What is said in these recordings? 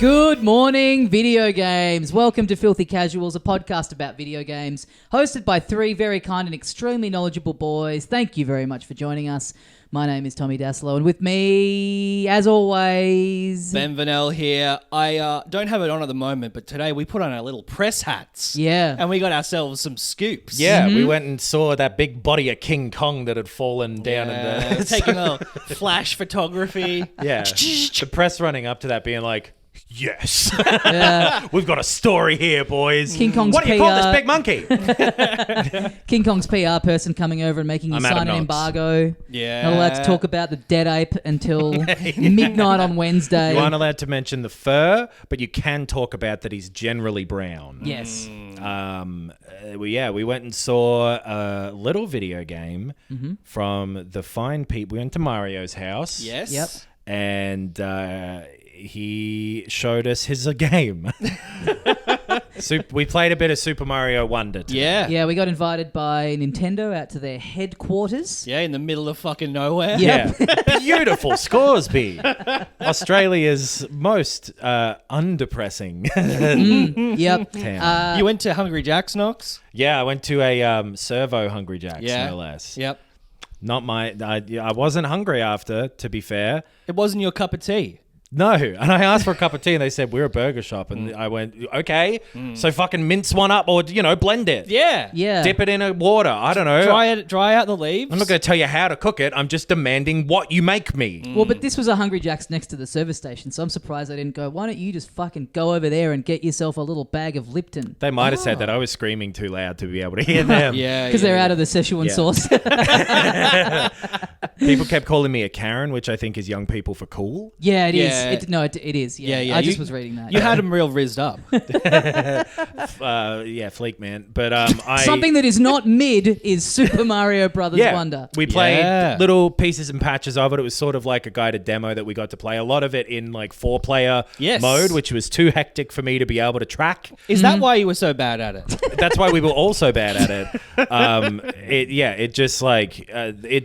Good morning, video games. Welcome to Filthy Casuals, a podcast about video games, hosted by three very kind and extremely knowledgeable boys. Thank you very much for joining us. My name is Tommy Daslow, and with me, as always... Ben Vanel here. I don't have it on at the moment, but today we put on our little press hats. Yeah. And we got ourselves some scoops. Yeah, we went and saw that big body of King Kong that had fallen down in the... Taking a flash photography. Yeah. The press running up to that being like, yes, Yeah. we've got a story here, boys. King Kong's what do you call this big monkey? King Kong's PR person coming over and making you sign an embargo. Yeah. Not allowed to talk about the dead ape until midnight on Wednesday. You aren't allowed to mention the fur, but you can talk about that he's generally brown. Yes. We went and saw a little video game from the fine people. We went to Mario's house. Yes. Yep. And he showed us his game. We played a bit of Super Mario Wonder today. Yeah. Yeah, we got invited by Nintendo out to their headquarters. Yeah, in the middle of fucking nowhere. Yeah. Beautiful Scoresby. Australia's most undepressing Yep. town. You went to Hungry Jack's, Knox? Yeah, I went to a servo Hungry Jack's, Yeah. no less. Yep. Not my... I wasn't hungry after, to be fair. It wasn't your cup of tea. No, and I asked for a cup of tea and they said, we're a burger shop. And I went, okay, so fucking mince one up or, blend it. Yeah. Yeah. Dip it in a water. I don't know. Dry out the leaves. I'm not going to tell you how to cook it. I'm just demanding what you make me. Well, but this was a Hungry Jack's next to the service station, so I'm surprised they didn't go, why don't you just fucking go over there and get yourself a little bag of Lipton? They might have said that. I was screaming too loud to be able to hear them. Yeah. Because they're out of the Szechuan Yeah. sauce. People kept calling me a Karen, which I think is young people for cool. Yeah, it is. Yeah. It is. Yeah, Yeah. I just was reading that. You had them real rizzed up. Fleek man. But Something that is not mid is Super Mario Brothers Wonder. We played Yeah. little pieces and patches of it. It was sort of like a guided demo that we got to play. A lot of it in like 4-player Yes. mode, which was too hectic for me to be able to track. Is that why you were so bad at it? That's why we were all so bad at it.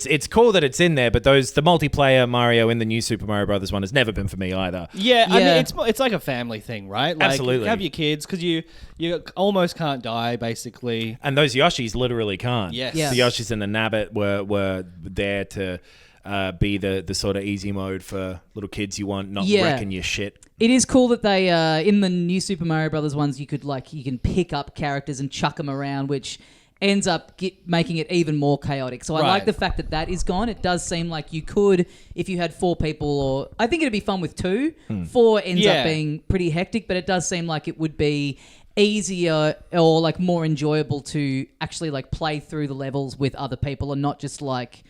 It's cool that it's in there, but the multiplayer Mario in the new Super Mario Brothers one has never been for me either. Yeah, I Yeah. mean, it's like a family thing, right? Like, Absolutely. have your kids, because you almost can't die, basically. And those Yoshis literally can't. Yes. Yeah. The Yoshis and the Nabbit were there to be the sort of easy mode for little kids you want, not wrecking your shit. It is cool that they in the new Super Mario Brothers ones you can pick up characters and chuck them around, which ends up making it even more chaotic. So I like the fact that is gone. It does seem like you could, if you had 4 people, or I think it'd be fun with 2. 4 ends up being pretty hectic, but it does seem like it would be easier or like more enjoyable to actually like play through the levels with other people and not just like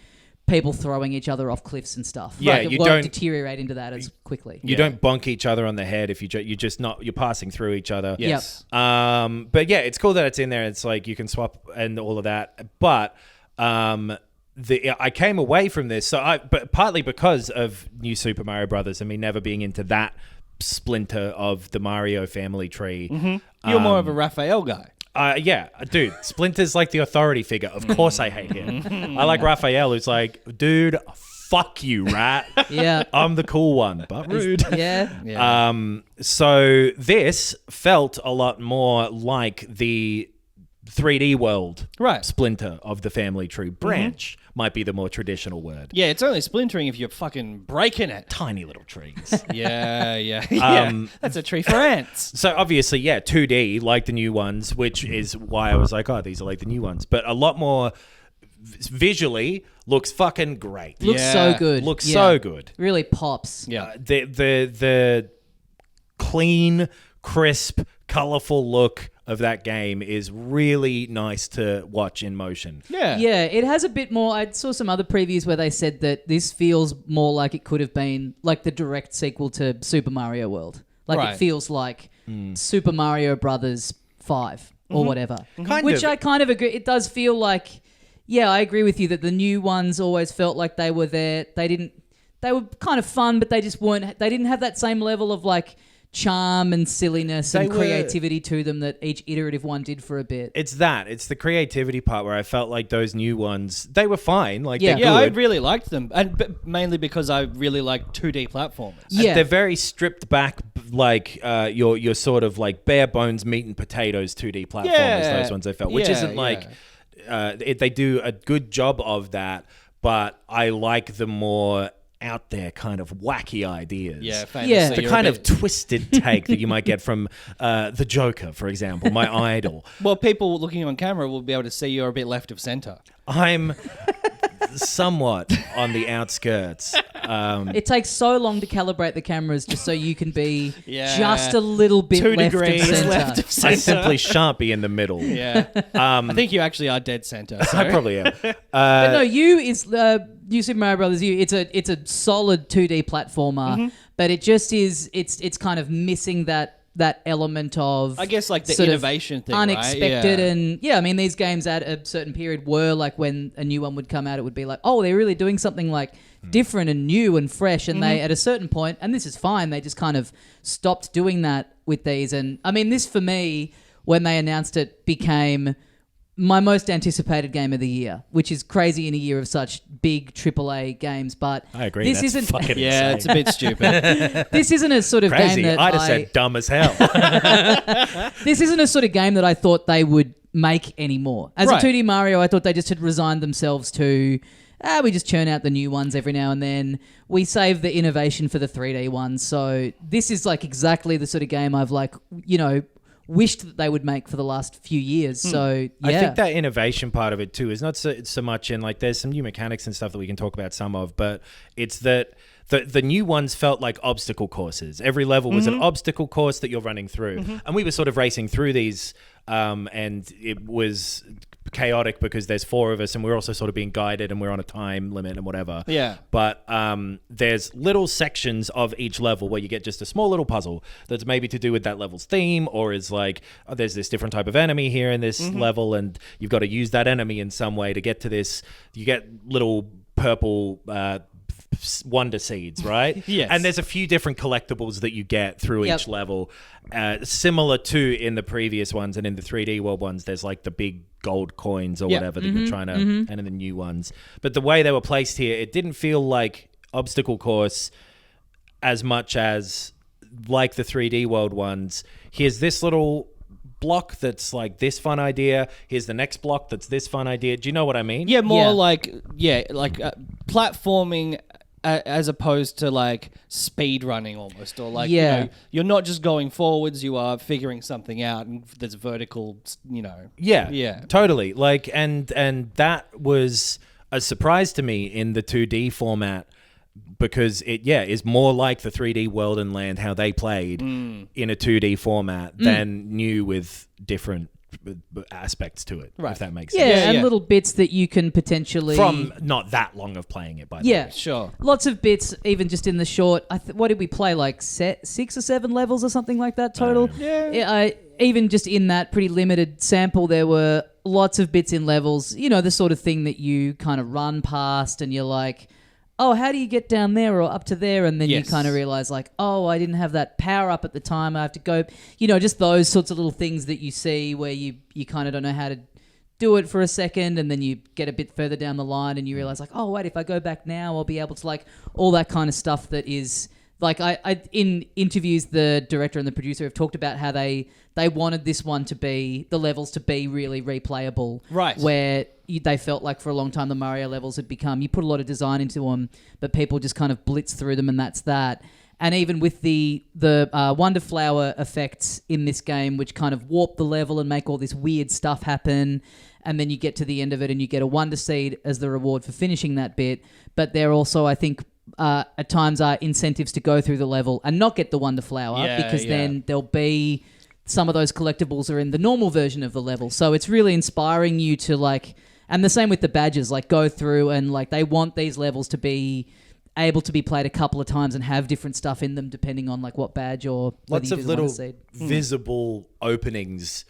people throwing each other off cliffs and stuff. Yeah, like, it you won't don't deteriorate into that as quickly. You don't bonk each other on the head if you're passing through each other. Yes. But yeah, it's cool that it's in there. It's like you can swap and all of that. But I came away from this, but partly because of new Super Mario Brothers and me never being into that splinter of the Mario family tree. You're more of a Raphael guy. Yeah, dude, Splinter's like the authority figure. Of course I hate him. I like Raphael, who's like, dude, fuck you, rat. Yeah. I'm the cool one, but rude. Yeah. So this felt a lot more like the 3D world splinter of the family tree branch. Might be the more traditional word. Yeah, it's only splintering if you're fucking breaking it. Tiny little trees. Yeah. That's a tree for ants. So obviously, 2D, like the new ones, which is why I was like, oh, these are like the new ones. But a lot more visually looks fucking great. Looks so good. Looks so good. Really pops. Yeah. The clean, crisp, colorful look of that game is really nice to watch in motion. Yeah. Yeah, it has a bit more. I saw some other previews where they said that this feels more like it could have been like the direct sequel to Super Mario World. Like it feels like Super Mario Brothers 5 or whatever. Which I kind of agree. It does feel like, I agree with you that the new ones always felt like they were there. They were kind of fun, but they just weren't. They didn't have that same level of like charm and silliness They and were- creativity to them that each iterative one did for a bit. It's the creativity part where I felt like those new ones, they were fine. Like, Yeah. they're Yeah, I good. really liked them, and mainly because I really like 2D platformers. Yeah. They're very stripped back, like your sort of like bare bones meat and potatoes 2D platformers. Yeah. Those ones I felt, which Yeah, isn't like they do a good job of that, but I like the more out there kind of wacky ideas. Yeah, Yeah. famously, The you're kind a of bit- twisted take that you might get from the Joker, for example, my idol. Well, people looking on camera will be able to see you're a bit left of center. I'm somewhat on the outskirts. It takes so long to calibrate the cameras just so you can be Yeah. just a little bit 2 left degrees of center. left of I center. simply shan't be in the middle. Yeah. I think you actually are dead center. So. I probably am. But no, you is New Super Mario Brothers. It's a solid 2D platformer, Mm-hmm. but it just is. It's kind of missing that element of, I guess, like the sort of innovation thing, right? unexpected, Yeah. and I mean these games at a certain period were like when a new one would come out, it would be like, oh, they're really doing something like different and new and fresh, and they at a certain point, and this is fine, they just kind of stopped doing that with these. And I mean, this for me, when they announced it, became my most anticipated game of the year, which is crazy in a year of such big AAA games. But I agree. This That's isn't fucking Yeah, insane. it's a bit stupid. this isn't a sort of Crazy. game that I'd have said dumb as hell. this isn't a sort of game that I thought they would make anymore. As Right. a 2D Mario, I thought they just had resigned themselves to, we just churn out the new ones every now and then. We save the innovation for the 3D ones. So this is like exactly the sort of game I've wished that they would make for the last few years. So yeah. I think that innovation part of it too is not so much in like there's some new mechanics and stuff that we can talk about some of, but it's that the new ones felt like obstacle courses. Every level was an obstacle course that you're running through. And we were sort of racing through these and it was chaotic because there's 4 of us and we're also sort of being guided and we're on a time limit and whatever. Yeah. But there's little sections of each level where you get just a small little puzzle that's maybe to do with that level's theme, or is like, oh, there's this different type of enemy here in this level and you've got to use that enemy in some way to get to this. You get little purple wonder seeds, right? Yes. And there's a few different collectibles that you get through Yep. each level. Similar to in the previous ones and in the 3D world ones, there's like the big gold coins or Yep. whatever that you're trying to, and in the new ones. But the way they were placed here, it didn't feel like obstacle course as much as like the 3D world ones. Here's this little block that's like this fun idea. Here's the next block that's this fun idea. Do you know what I mean? Yeah, more Yeah. like platforming as opposed to like speed running almost, or like Yeah. you're not just going forwards, you are figuring something out, and there's vertical, Yeah, totally. Like, and that was a surprise to me in the 2D format because it is more like the 3D world and land how they played in a 2D format than new with different aspects to it. Right. If that makes Yeah, sense. and yeah. little bits that you can potentially From not that long of playing it, by the Yeah, way. Sure. Lots of bits, even just in the short. What did we play? Like 6 or 7 levels or something like that total. Even just in that pretty limited sample, there were lots of bits in levels. You know, the sort of thing that you kind of run past, and you're like, oh, how do you get down there or up to there? And then you Yes. kind of realize, like, oh, I didn't have that power up at the time. I have to go, just those sorts of little things that you see where you kind of don't know how to do it for a second, and then you get a bit further down the line and you realize, like, oh, wait, if I go back now, I'll be able to, like, all that kind of stuff that is... Like, I in interviews, the director and the producer have talked about how they wanted this one to be, the levels to be really replayable. Right. Where they felt like for a long time the Mario levels had become, you put a lot of design into them, but people just kind of blitz through them, and that's that. And even with the Wonder Flower effects in this game, which kind of warp the level and make all this weird stuff happen, and then you get to the end of it and you get a Wonder Seed as the reward for finishing that bit. But there also, I think... at times are incentives to go through the level and not get the Wonder Flower, because then there'll be some of those collectibles are in the normal version of the level. So it's really inspiring you to like, and the same with the badges, like go through and like they want these levels to be able to be played a couple of times and have different stuff in them depending on like what badge or whether Lots you of do the little Wonder Seed. visible openings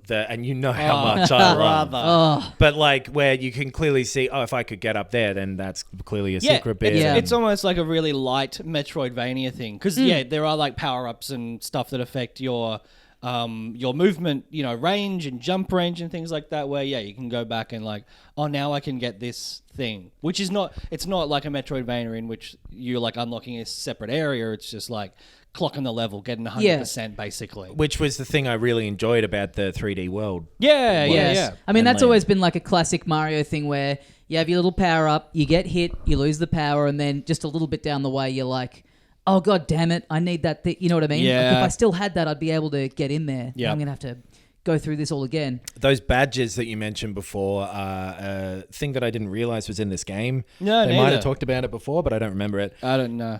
and you know how much I love. Oh, But like where you can clearly see, if I could get up there, then that's clearly a secret bit. It's almost like a really light Metroidvania thing because there are like power ups and stuff that affect your movement, range and jump range and things like that. Where you can go back and like, now I can get this thing, which is it's not like a Metroidvania in which you're like unlocking a separate area. It's just like clocking the level, getting 100% basically. Which was the thing I really enjoyed about the 3D world. Yeah. I mean, And that's land. always been like a classic Mario thing where you have your little power up, you get hit, you lose the power, and then just a little bit down the way, you're like, oh, God damn it, I need that thing. You know what I mean? Yeah. Like, if I still had that, I'd be able to get in there. Yeah. I'm going to have to go through this all again. Those badges that you mentioned before are a thing that I didn't realize was in this game. No, they neither. might have talked about it before, but I don't remember it. I don't know.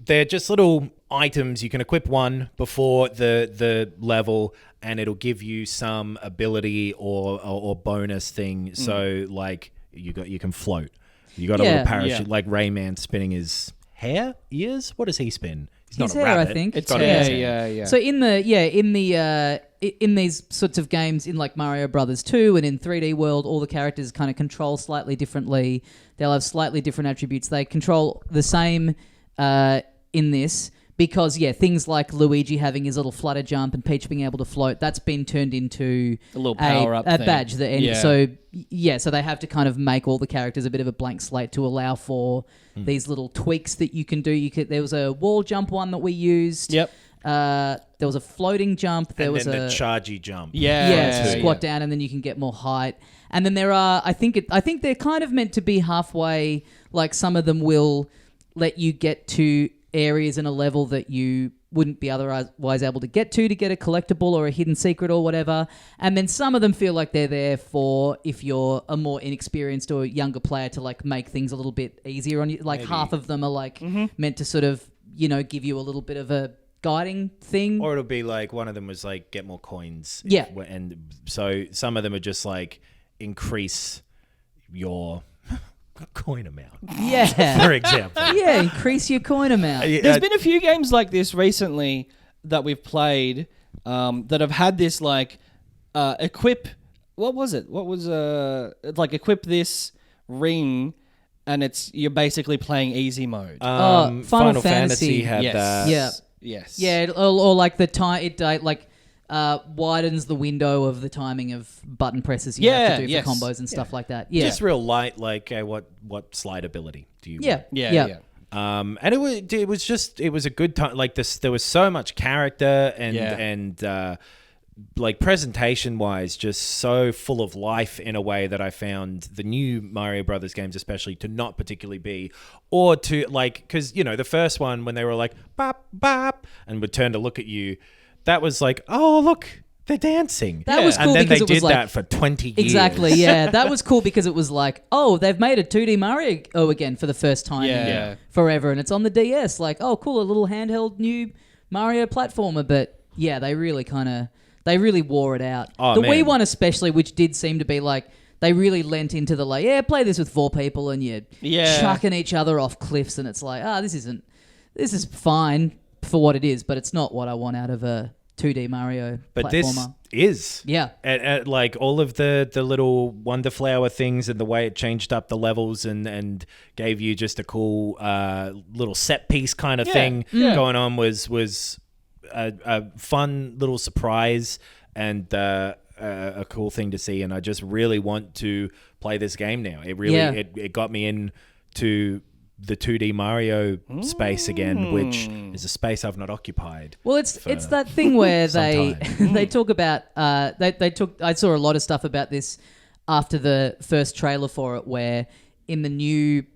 They're just little items. You can equip one before the level, and it'll give you some ability or bonus thing. So like you can float. You got a little parachute, like Rayman spinning his ears. What does he spin? He's not His a hair, rabbit. I think. It's It's got hair. a So in these sorts of games, in like Mario Brothers 2 and in 3D World, all the characters kind of control slightly differently. They'll have slightly different attributes. They control the same in this because, things like Luigi having his little flutter jump and Peach being able to float, that's been turned into A little power-up a thing. badge. Yeah. So they have to kind of make all the characters a bit of a blank slate to allow for these little tweaks that you can do. There was a wall jump one that we used. Yep. There was a floating jump. There and was then a the chargy jump. squat down, and then you can get more height. And then there are, I think they're kind of meant to be halfway. Like some of them will let you get to areas in a level that you wouldn't be otherwise able to get a collectible or a hidden secret or whatever. And then some of them feel like they're there for if you're a more inexperienced or younger player to like make things a little bit easier on you. Like half of them are like meant to sort of, give you a little bit of a guiding thing. Or it'll be like one of them was like get more coins. Yeah. And so some of them are just like increase your coin amount. Yeah. For example. Yeah, increase your coin amount. There's been a few games like this recently that we've played that have had this like equip. What was it? What was like equip this ring, and you're basically playing easy mode. Final Fantasy had Yes. that. Yeah. Yes. Yeah, or like the time it like widens the window of the timing of button presses you have to do for combos and stuff like that. Yeah, Just real light, like what slide ability do you want? Yeah. And it was a good time. Like this, there was so much character and like presentation wise, just so full of life in a way that I found the new Mario Brothers games, especially, to not particularly be, or to like, because the first one when they were like bop bop and would turn to look at you, that was like, oh look, they're dancing. That was cool and then because they it was did like, that for 20 years. Exactly, yeah. That was cool because it was like, oh, they've made a 2D Mario again for the first time in forever, and it's on the DS. Like, oh, cool, a little handheld new Mario platformer. But yeah, they really wore it out. Oh, man. Wii one especially, which did seem to be like, they really lent into the like, play this with 4 people and you're chucking each other off cliffs, and it's like, this is fine for what it is, but it's not what I want out of a 2D Mario But platformer. this is. Yeah. And like all of the little Wonder Flower things and the way it changed up the levels and gave you just a cool little set piece kind of thing going on was a fun little surprise and a cool thing to see. And I just really want to play this game now. It really it got me into the 2D Mario space again, which is a space I've not occupied. Well, it's that thing where they talk about I saw a lot of stuff about this after the first trailer for it, where in the new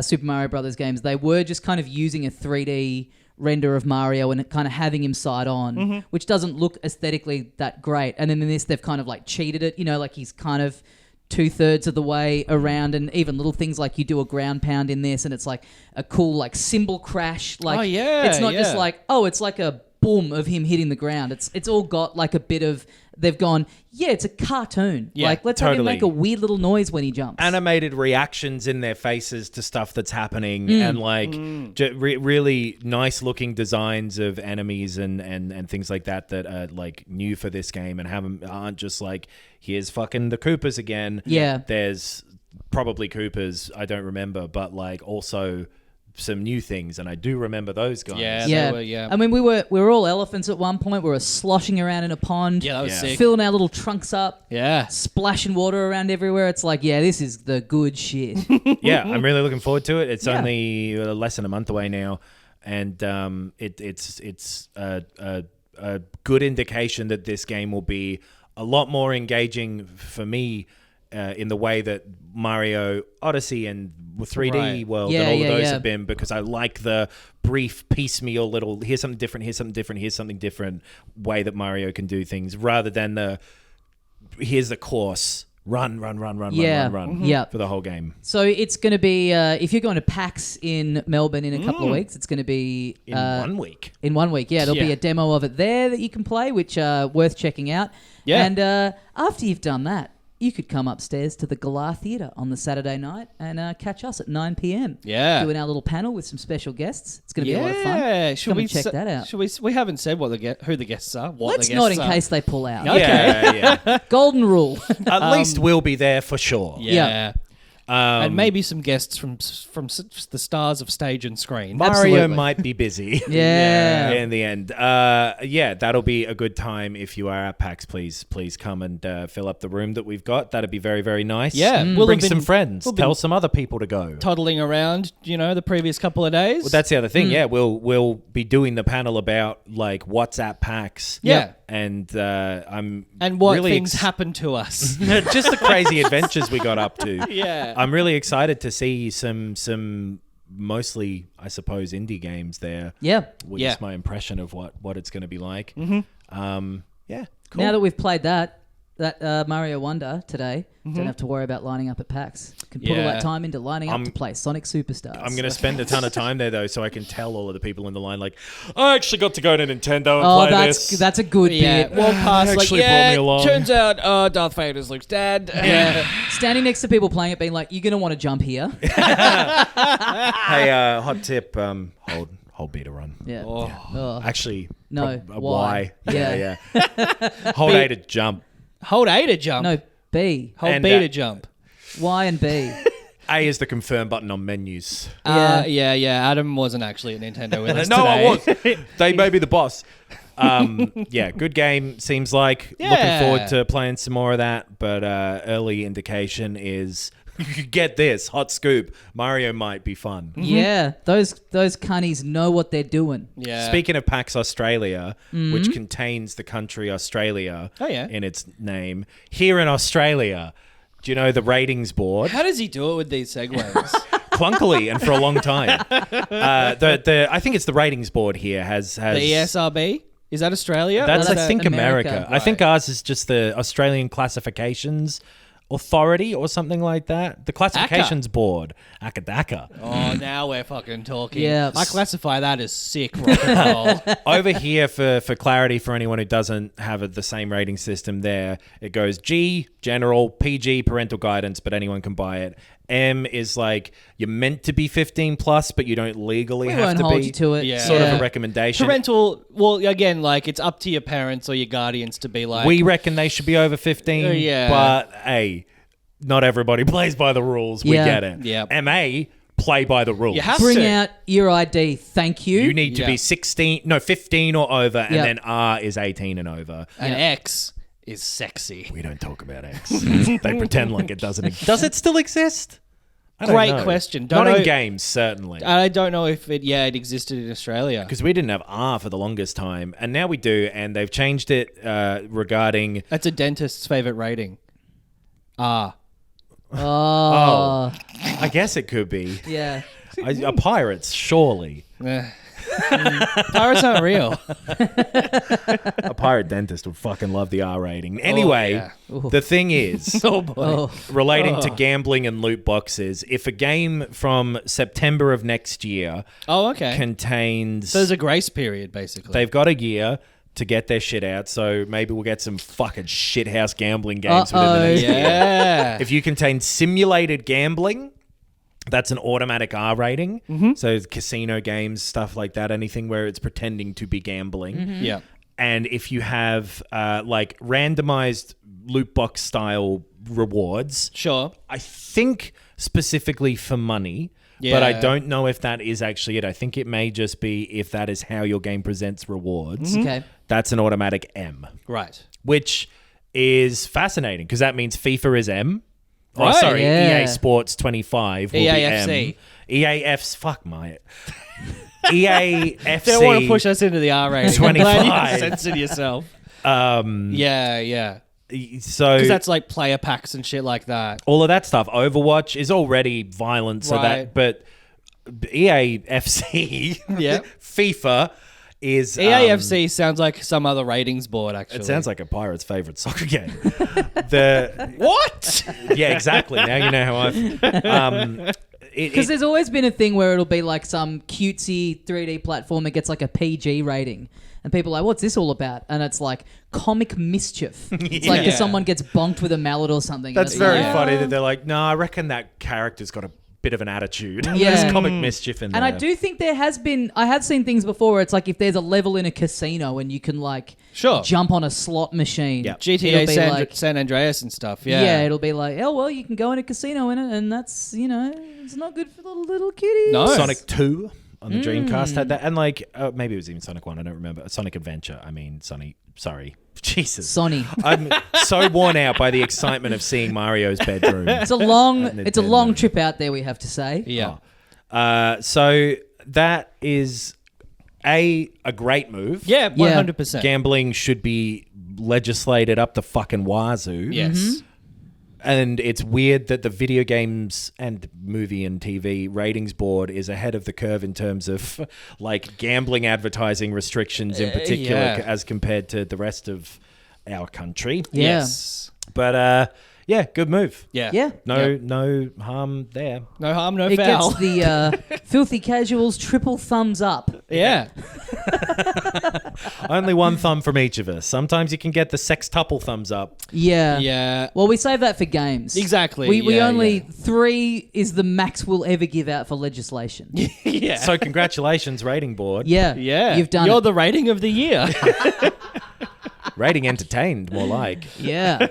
Super Mario Brothers games they were just kind of using a 3D render of Mario and kind of having him side on, which doesn't look aesthetically that great. And then in this they've kind of like cheated it, like he's kind of 2/3 of the way around, and even little things like you do a ground pound in this and it's like a cool like cymbal crash, like it's not just like it's like a boom of him hitting the ground. It's all got like a bit of. They've gone, yeah, it's a cartoon. Yeah, like, let's have him totally. make a weird little noise when he jumps. Animated reactions in their faces to stuff that's happening, and like really nice looking designs of enemies and things like that are like new for this game, and aren't just like, here's fucking the Koopas again. Yeah. There's probably Koopas, I don't remember, but like also some new things, and I do remember those guys. Yeah. Yeah. They were, yeah. I mean, we were all elephants at one point. We were sloshing around in a pond. Yeah, that was sick. Filling our little trunks up. Yeah. Splashing water around everywhere. It's like, yeah, this is the good shit. Yeah, I'm really looking forward to it. It's Yeah. only less than a month away now, and it's a good indication that this game will be a lot more engaging for me in the way that Mario Odyssey and 3D Right. World Yeah, and all yeah, of those yeah. have been, because I like the brief piecemeal little here's something different, here's something different, here's something different way that Mario can do things, rather than the here's the course. Run Yeah. Yeah. for the whole game. So it's going to be, if you're going to PAX in Melbourne in a couple of weeks, it's going to be... In 1 week. In 1 week, yeah. There'll be Yeah. a demo of it there that you can play, which worth checking out. Yeah. And after you've done that, you could come upstairs to the Galar Theatre on the Saturday night and catch us at 9 p.m. Yeah. Doing our little panel with some special guests. It's going to be a lot of fun. Yeah. Come and check that out. Should we haven't said what who the guests are. What Let's the guests not in are. case they pull out. Okay. Yeah. Golden rule. At least we'll be there for sure. Yeah. Yeah. And maybe some guests from the stars of stage and screen. Mario Absolutely. might be busy. Yeah. In the end. Yeah, that'll be a good time. If you are at PAX, please come and fill up the room that we've got. That'd be very, very nice. Yeah. We'll Bring have been- some friends. we'll Tell been- some other people to go. Toddling around, the previous couple of days. Well, that's the other thing. Yeah, we'll be doing the panel about like what's at PAX. Yeah. And I'm and what really things happened to us. just the crazy adventures we got up to. Yeah. I'm really excited to see some mostly, I suppose, indie games there. Yeah. Which Yeah. is my impression of what it's going to be like. Yeah, cool. Now that we've played that Mario Wonder today, don't have to worry about lining up at PAX. Can put all Yeah. that time into lining up to play Sonic Superstars. I'm going to spend a ton of time there, though, so I can tell all of the people in the line, like, I actually got to go to Nintendo and Oh, play that's a good Yeah, bit. walk past like, Actually brought me along. turns out Darth Vader's Luke's dad. Yeah. Standing next to people playing it, being like, "You're gonna want to jump here." Hey, hot tip, hold B to run. Yeah. Oh. Actually, No, Y. Y. Yeah. Hold A to jump. Hold A to jump. No, B. Hold And, B to jump. Y and B. A is the confirm button on menus. Yeah. Adam wasn't actually at Nintendo with us No, today. I was. They may be the boss. Yeah, good game. Seems like Yeah. looking forward to playing some more of that. But early indication is, get this hot scoop. Mario might be fun. Yeah, those cunnies know what they're doing. Yeah. Speaking of PAX Australia, which contains the country Australia Oh, yeah. in its name, here in Australia, do you know the ratings board? How does he do it with these segues? Clunkily and for a long time. I think it's the ratings board here has the ESRB? Is that Australia? That's, No, I that's think, America. America. I think ours is just the Australian Classifications Authority or something like that. The Classifications Board. Akadaka. Oh, now we're fucking talking. Yeah. I classify that as sick rock and roll. Over here, for clarity, for anyone who doesn't have the same rating system there, it goes G, general, PG, parental guidance, but anyone can buy it. M is like, you're meant to be 15 plus, but you don't legally We have won't to hold be. you to it. Yeah. Sort of Yeah. a recommendation. Parental, well, again, like, it's up to your parents or your guardians to be like... We reckon they should be over 15, Yeah. but hey, not everybody plays by the rules. We Yeah. get it. Yep. MA, play by the rules. You have Bring to. out your ID, thank you. You need to Yeah. be 15 or over, and Yeah. then R is 18 and over. And Yeah. X is sexy. We don't talk about X. They pretend like it doesn't. Does it still exist? I don't Great know. question. Not Don't know- in games, certainly. I don't know if it existed in Australia. Because we didn't have R for the longest time, and now we do, and they've changed it regarding. That's a dentist's favorite rating. Ah. Oh, I guess it could be yeah. a pirates, surely. Eh. Pirates aren't real. A pirate dentist would fucking love the R rating. Anyway, the thing is, Oh boy. relating to gambling and loot boxes, if a game from September of next year Oh, okay. contains... So there's a grace period, basically. They've got a year to get their shit out, so maybe we'll get some fucking shithouse gambling games within the next year. Yeah. If you contain simulated gambling, that's an automatic R rating. So casino games, stuff like that, anything where it's pretending to be gambling. Yeah. And if you have like randomized loot box style rewards, Sure. I think specifically for money, but I don't know if that is actually it. I think it may just be if that is how your game presents rewards. Okay. That's an automatic M, Right. which is fascinating because that means FIFA is M. Oh, Right. sorry, Yeah. EA Sports 25 will EAFC. be M. EAF's, fuck my... EAFC... Don't want to push us into the R rating. 25. Censor yourself. Um, Yeah. so... Because that's like player packs and shit like that. all of that stuff. Overwatch is already violent, so Right. that... But EAFC... Yeah. FIFA is... EAFC sounds like some other ratings board, actually. it sounds like a pirate's favorite soccer game. What? Yeah, exactly. Now you know how I've... Because there's always been a thing where it'll be like some cutesy 3D platform that gets like a PG rating. And people are like, what's this all about? And it's like comic mischief. It's like if someone gets bonked with a mallet or something. That's and it's very like, funny that they're like, no, I reckon that character's got a bit of an attitude. Yeah. There's comic mischief in there. And I do think there has been... I have seen things before where it's like if there's a level in a casino and you can like Sure. jump on a slot machine. Yep. GTA it'll be like, San Andreas and stuff. Yeah. yeah, it'll be like, oh, well, you can go in a casino in it and that's, you know, it's not good for the little kitties. No. Sonic 2 on the Dreamcast had that. And like, maybe it was even Sonic 1, I don't remember. Sonic Adventure. I mean, sorry. Jesus. Sonny. I'm so worn out by the excitement of seeing Mario's bedroom. It's a long Nintendo. trip out there, we have to say. Yeah. So that is a great move. Yeah, 100%. Gambling should be legislated up the fucking wazoo. Yes. And it's weird that the video games and movie and TV ratings board is ahead of the curve in terms of like gambling advertising restrictions in particular as compared to the rest of our country. Yeah. Yes. But yeah, good move. Yeah. Yeah. No harm there. No harm, no It foul. gets the Filthy Casuals triple thumbs up. Yeah. Only one thumb from each of us. Sometimes you can get the sextuple thumbs up. Yeah. Yeah. Well, we save that for games. Exactly. We Yeah, only... yeah. 3 is the max we'll ever give out for legislation. Yeah. So congratulations, rating board. Yeah. Yeah. You've done You're it. the rating of the year. Rating entertained, more like. Yeah.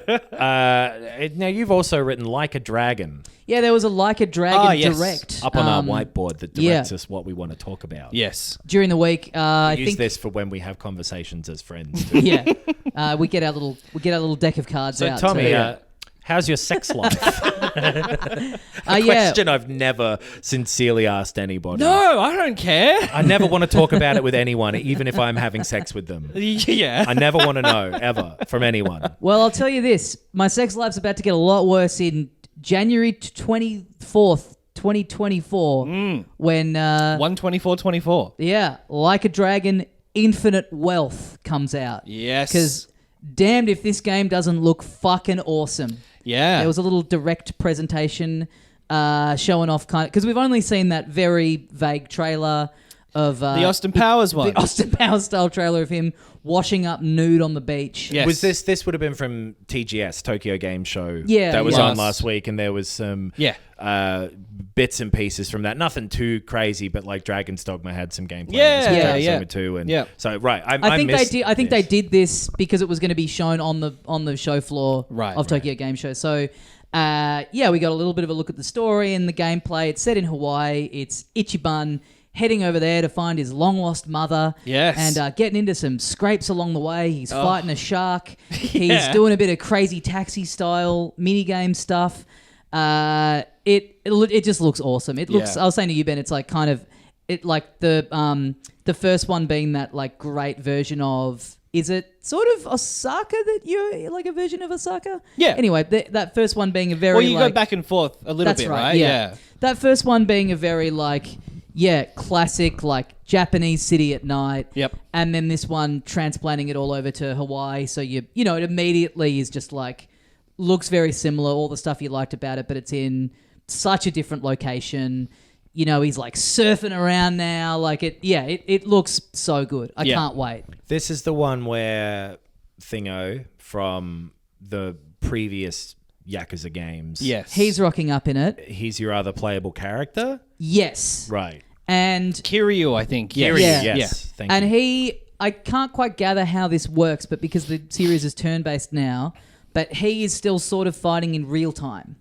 Now, you've also written Like a Dragon Yeah, there was a Like a Dragon yes. direct. up on our whiteboard that yeah. directs us what we want to talk about. Yes. During the week. I Use think... this for when we have conversations as friends. Too. Yeah. We get our little deck of cards So, out. Tommy, too. how's your sex life? Yeah. Question I've never sincerely asked anybody. No, I don't care. I never want to talk about it with anyone, even if I'm having sex with them. Yeah. I never want to know, ever, from anyone. Well, I'll tell you this. My sex life's about to get a lot worse in January 24th, 2024, when... 124.24. Yeah, Like a Dragon Infinite Wealth comes out. Yes. Because damned if this game doesn't look fucking awesome. Yeah. There was a little direct presentation showing off kind of... Because we've only seen that very vague trailer of... the Austin Powers one. The Austin Powers style trailer of him washing up nude on the beach. Yes. Was this would have been from TGS, Tokyo Game Show. Yeah, that was yes. on last week, and there was some bits and pieces from that. Nothing too crazy, but like Dragon's Dogma had some gameplay. Yeah. Too, and Yeah. So right, I think they did. I think they did this because it was going to be shown on the show floor of Tokyo Game Show. So, yeah, we got a little bit of a look at the story and the gameplay. It's set in Hawaii. It's Ichiban heading over there to find his long-lost mother. Yes. And getting into some scrapes along the way. He's fighting a shark. He's doing a bit of crazy taxi-style minigame stuff. It just looks awesome. It looks... I was saying to you, Ben, it's like kind of... It like the first one being that like great version of... Is it sort of Osaka that you're like a version of Osaka? Yeah. Anyway, that first one being a very... Well, you like, go back and forth a little that's bit, right? right? Yeah. That first one being a very like... Yeah, classic like Japanese city at night. Yep. And then this one transplanting it all over to Hawaii, so it immediately is just like looks very similar, all the stuff you liked about it, but it's in such a different location. He's like surfing around now, like it looks so good. I can't wait. This is the one where Thingo from the previous Yakuza games. Yes. He's rocking up in it. He's your other playable character? Yes. Right. And Kiryu, I think. Kiryu, Yeah. yes. Thank and you. I can't quite gather how this works, but because the series is turn-based now, but he is still sort of fighting in real time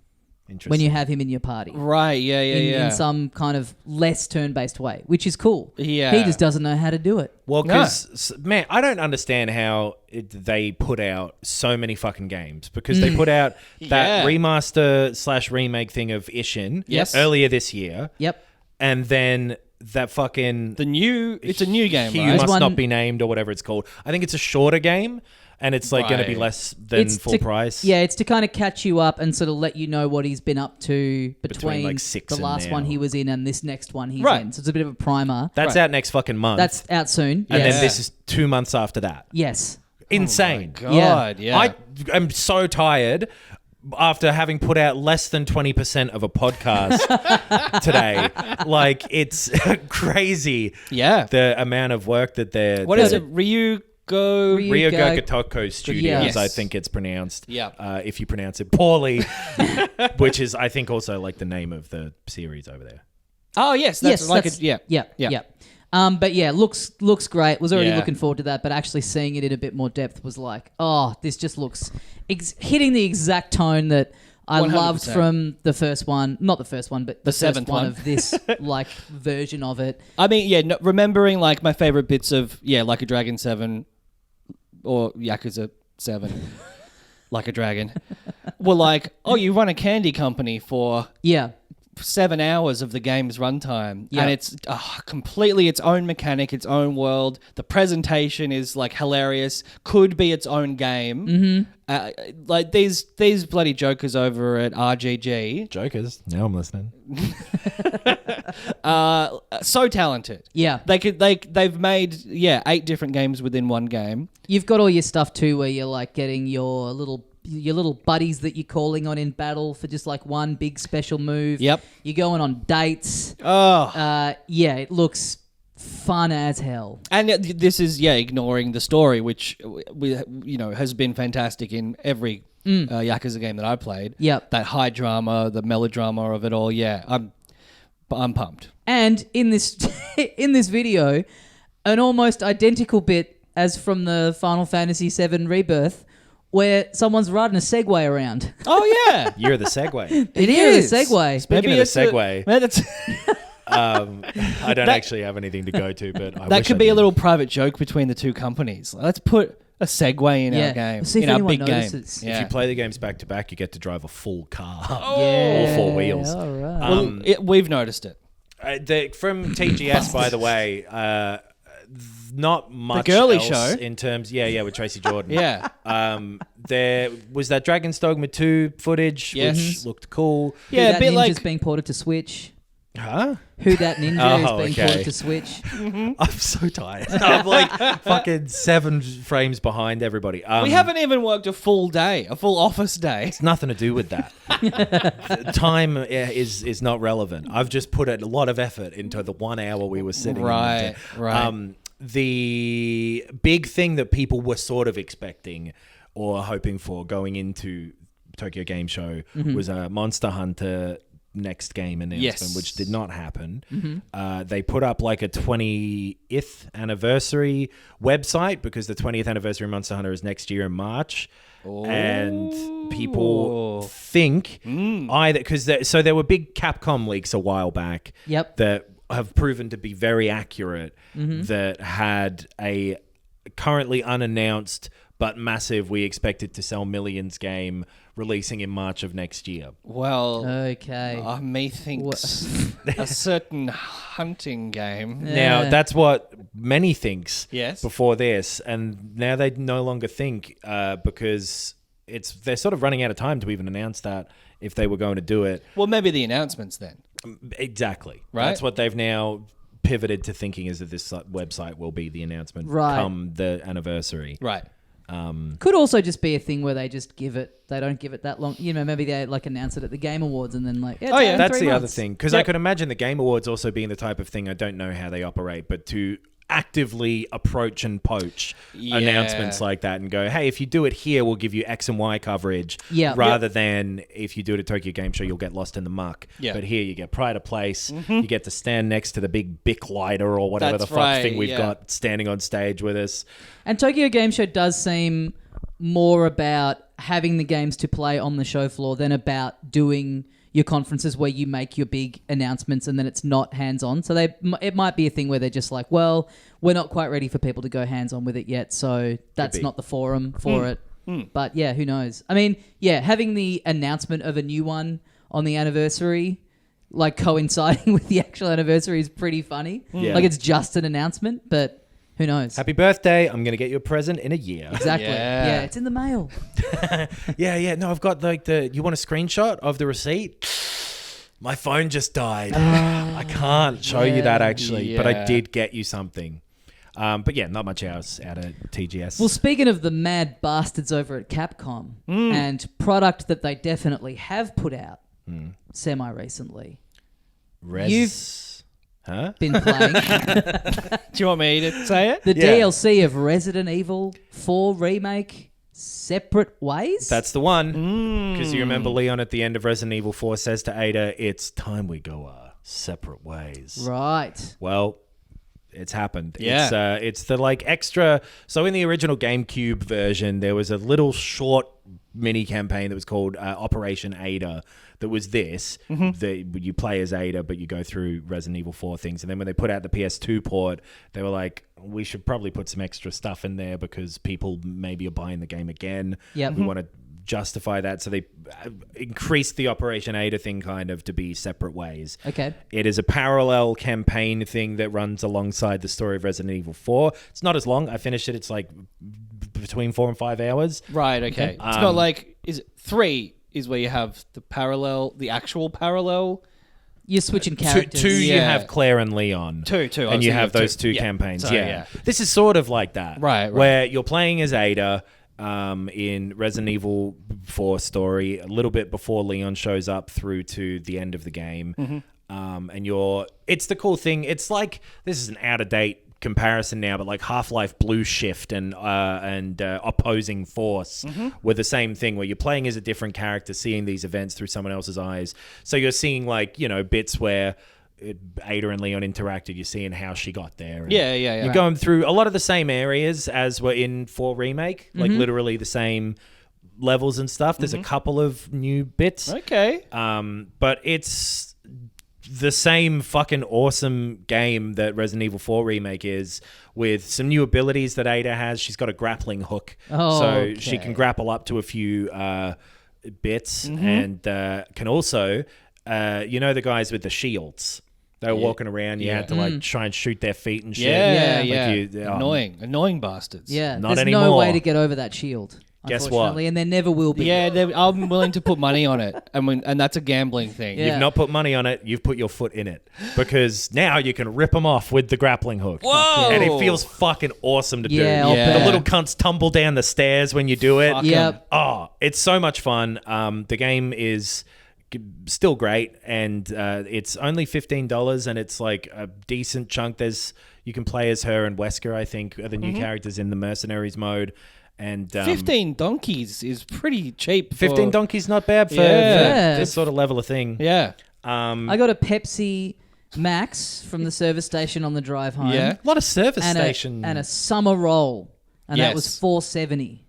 when you have him in your party. Right, yeah. In some kind of less turn-based way, which is cool. Yeah. He just doesn't know how to do it. Well, because, man, I don't understand how they put out so many fucking games, because they put out that remaster / remake thing of Ishin earlier this year. Yep. And then that fucking... It's a new game, He right? Must Not Be Named or whatever it's called. I think it's a shorter game, and it's like going to be less than full price. Yeah, it's to kind of catch you up and sort of let you know what he's been up to between like 6 the last and one now. he was in and this next one he's Right. in. So it's a bit of a primer. That's out next fucking month. That's out soon. and Yes. then this is 2 months after that. Yes. Insane. God, yeah. I am so tired after having put out less than 20% of a podcast today. Like, it's crazy. Yeah. The amount of work that they're... What is it? Ryugo Ryuga Gotoko Studios, Yes. I think it's pronounced. Yeah. If you pronounce it poorly, which is, I think, also like the name of the series over there. Oh, yes. That's Yeah. But yeah, looks great. Was already looking forward to that, but actually seeing it in a bit more depth was like, oh, this just looks hitting the exact tone that I 100%. loved from the first one. Not the first one, but the seventh first one one. of this like version of it. I mean, remembering like my favorite bits of, Like a Dragon 7 or Yakuza 7, Like a Dragon, were like, oh, you run a candy company for... Yeah. 7 hours of the game's runtime, Yeah. and it's completely its own mechanic, its own world. The presentation is like hilarious. Could be its own game. Like these bloody jokers over at RGG, Jokers. Now I'm listening. so talented. Yeah. They've made 8 different games within one game. You've got all your stuff too where you're like getting your little buddies that you're calling on in battle for just like one big special move. Yep. You're going on dates. Oh, It looks fun as hell. and this is ignoring the story, which has been fantastic in every Yakuza game that I played. Yep. That high drama, the melodrama of it all. Yeah, I'm pumped. And in this in this video, an almost identical bit as from the Final Fantasy VII Rebirth, where someone's riding a Segway around. Oh yeah. You're the segue. It is a Segway. Speaking of the segue, That's, I don't actually have anything to go to, but I that wish could I be a did. little private joke between the two companies. Let's put a Segway in our game, We'll see if in our anyone big game. notices. If you play the games back to back, you get to drive a full car. Yeah. All 4 wheels. All right. Well, we've noticed it. From TGS, by the way, not much girly else show. in terms... Yeah, with Tracy Jordan. Yeah. There was that Dragon's Dogma 2 footage, Yes. which looked cool. Who Yeah, a Dat bit Ninja's like being ported to Switch. Huh? Who Dat Ninja is Oh, being okay. ported to Switch. I'm so tired. I'm like fucking 7 frames behind everybody. we haven't even worked a full day, a full office day. It's nothing to do with that. Time is not relevant. I've just put a lot of effort into the 1 hour we were sitting. Right, right. The big thing that people were sort of expecting or hoping for going into Tokyo Game Show was a Monster Hunter next game announcement, Yes. which did not happen. They put up like a 20th anniversary website because the 20th anniversary of Monster Hunter is next year in March. And people think either because there were big Capcom leaks a while back Yep. that have proven to be very accurate that had a currently unannounced but massive, we expected to sell millions game releasing in March of next year. Well, Okay. methinks a certain hunting game. Now, that's what many thinks Yes. before this, and now they no longer think because they're sort of running out of time to even announce that if they were going to do it. Well, maybe the announcements then. Exactly. Right? That's what they've now pivoted to thinking, is that this website will be the announcement come the anniversary. Right. Could also just be a thing where they just they don't give it that long. You know, maybe they like announce it at the Game Awards and then like, it's out in That's 3 the other months. thing. Because I could imagine the Game Awards also being the type of thing, I don't know how they operate, but to actively approach and poach announcements like that and go, hey, if you do it here, we'll give you X and Y coverage, rather than if you do it at Tokyo Game Show, you'll get lost in the muck. But here you get pride of place. You get to stand next to the big Bic lighter or whatever thing we've got standing on stage with us. And Tokyo Game Show does seem more about having the games to play on the show floor than about doing your conferences where you make your big announcements and then it's not hands-on. So it might be a thing where they're just like, well, we're not quite ready for people to go hands-on with it yet, so that's not the forum for it. But yeah, who knows? I mean, yeah, having the announcement of a new one on the anniversary, like coinciding with the actual anniversary, is pretty funny. Like it's just an announcement, but who knows? Happy birthday. I'm going to get you a present in a year. Exactly. Yeah, it's in the mail. No, I've got like you want a screenshot of the receipt? My phone just died. I can't show you that actually, but I did get you something. But yeah, not much else out of TGS. Well, speaking of the mad bastards over at Capcom and product that they definitely have put out semi-recently. Been playing Do you want me to say it? the DLC of Resident Evil 4 Remake Separate Ways. That's the one. Because you remember Leon at the end of Resident Evil 4 says to Ada, it's time we go our separate ways. Right. Well, it's happened. Yeah. It's the like extra. So in the original GameCube version, there was a little short mini campaign that was called Operation Ada. That was this. You play as Ada, but you go through Resident Evil 4 things. And then when they put out the PS2 port, they were like, we should probably put some extra stuff in there because people maybe are buying the game again. Yep. We want to justify that. So they increased the Operation Ada thing kind of to be separate ways. Okay. It is a parallel campaign thing that runs alongside the story of Resident Evil 4. It's not as long. I finished it. It's like between 4 and 5 hours. Right, okay. It's got like, is it 3 is where you have the actual parallel. You're switching characters. Two you have Claire and Leon. Two. And you have those two campaigns. Sorry, yeah. This is sort of like that. Right. Where you're playing as Ada in Resident Evil 4 story, a little bit before Leon shows up through to the end of the game. And it's the cool thing. It's like, this is an out-of-date comparison now, but like Half-Life Blue Shift and Opposing Force were the same thing, where you're playing as a different character, seeing these events through someone else's eyes. So you're seeing like, bits where Ada and Leon interacted. You're seeing how she got there. Yeah. You're going through a lot of the same areas as were in 4 Remake, like literally the same levels and stuff. There's a couple of new bits. Okay. But it's the same fucking awesome game that Resident Evil 4 Remake is, with some new abilities that Ada has. She's got a grappling hook, so she can grapple up to a few bits, and can also, the guys with the shields. They were walking around. You had to like try and shoot their feet and shit. Yeah. Annoying bastards. Yeah, not there's anymore. no way to get over that shield. Guess what? And there never will be. Yeah, I'm willing to put money on it, and that's a gambling thing. Yeah. You've not put money on it. You've put your foot in it, because now you can rip them off with the grappling hook. Whoa! And it feels fucking awesome to do. Yeah. The little cunts tumble down the stairs when you do it. Fuck Yep. Oh, it's so much fun. The game is still great, and it's only $15, and it's like a decent chunk. You can play as her and Wesker, I think, are the new characters in the Mercenaries mode. And 15 donkeys is pretty cheap. 15 donkeys not bad for this sort of level of thing. Yeah. I got a Pepsi Max from the service station on the drive home. Yeah. A lot of service station. And a summer roll. And that was $4.70.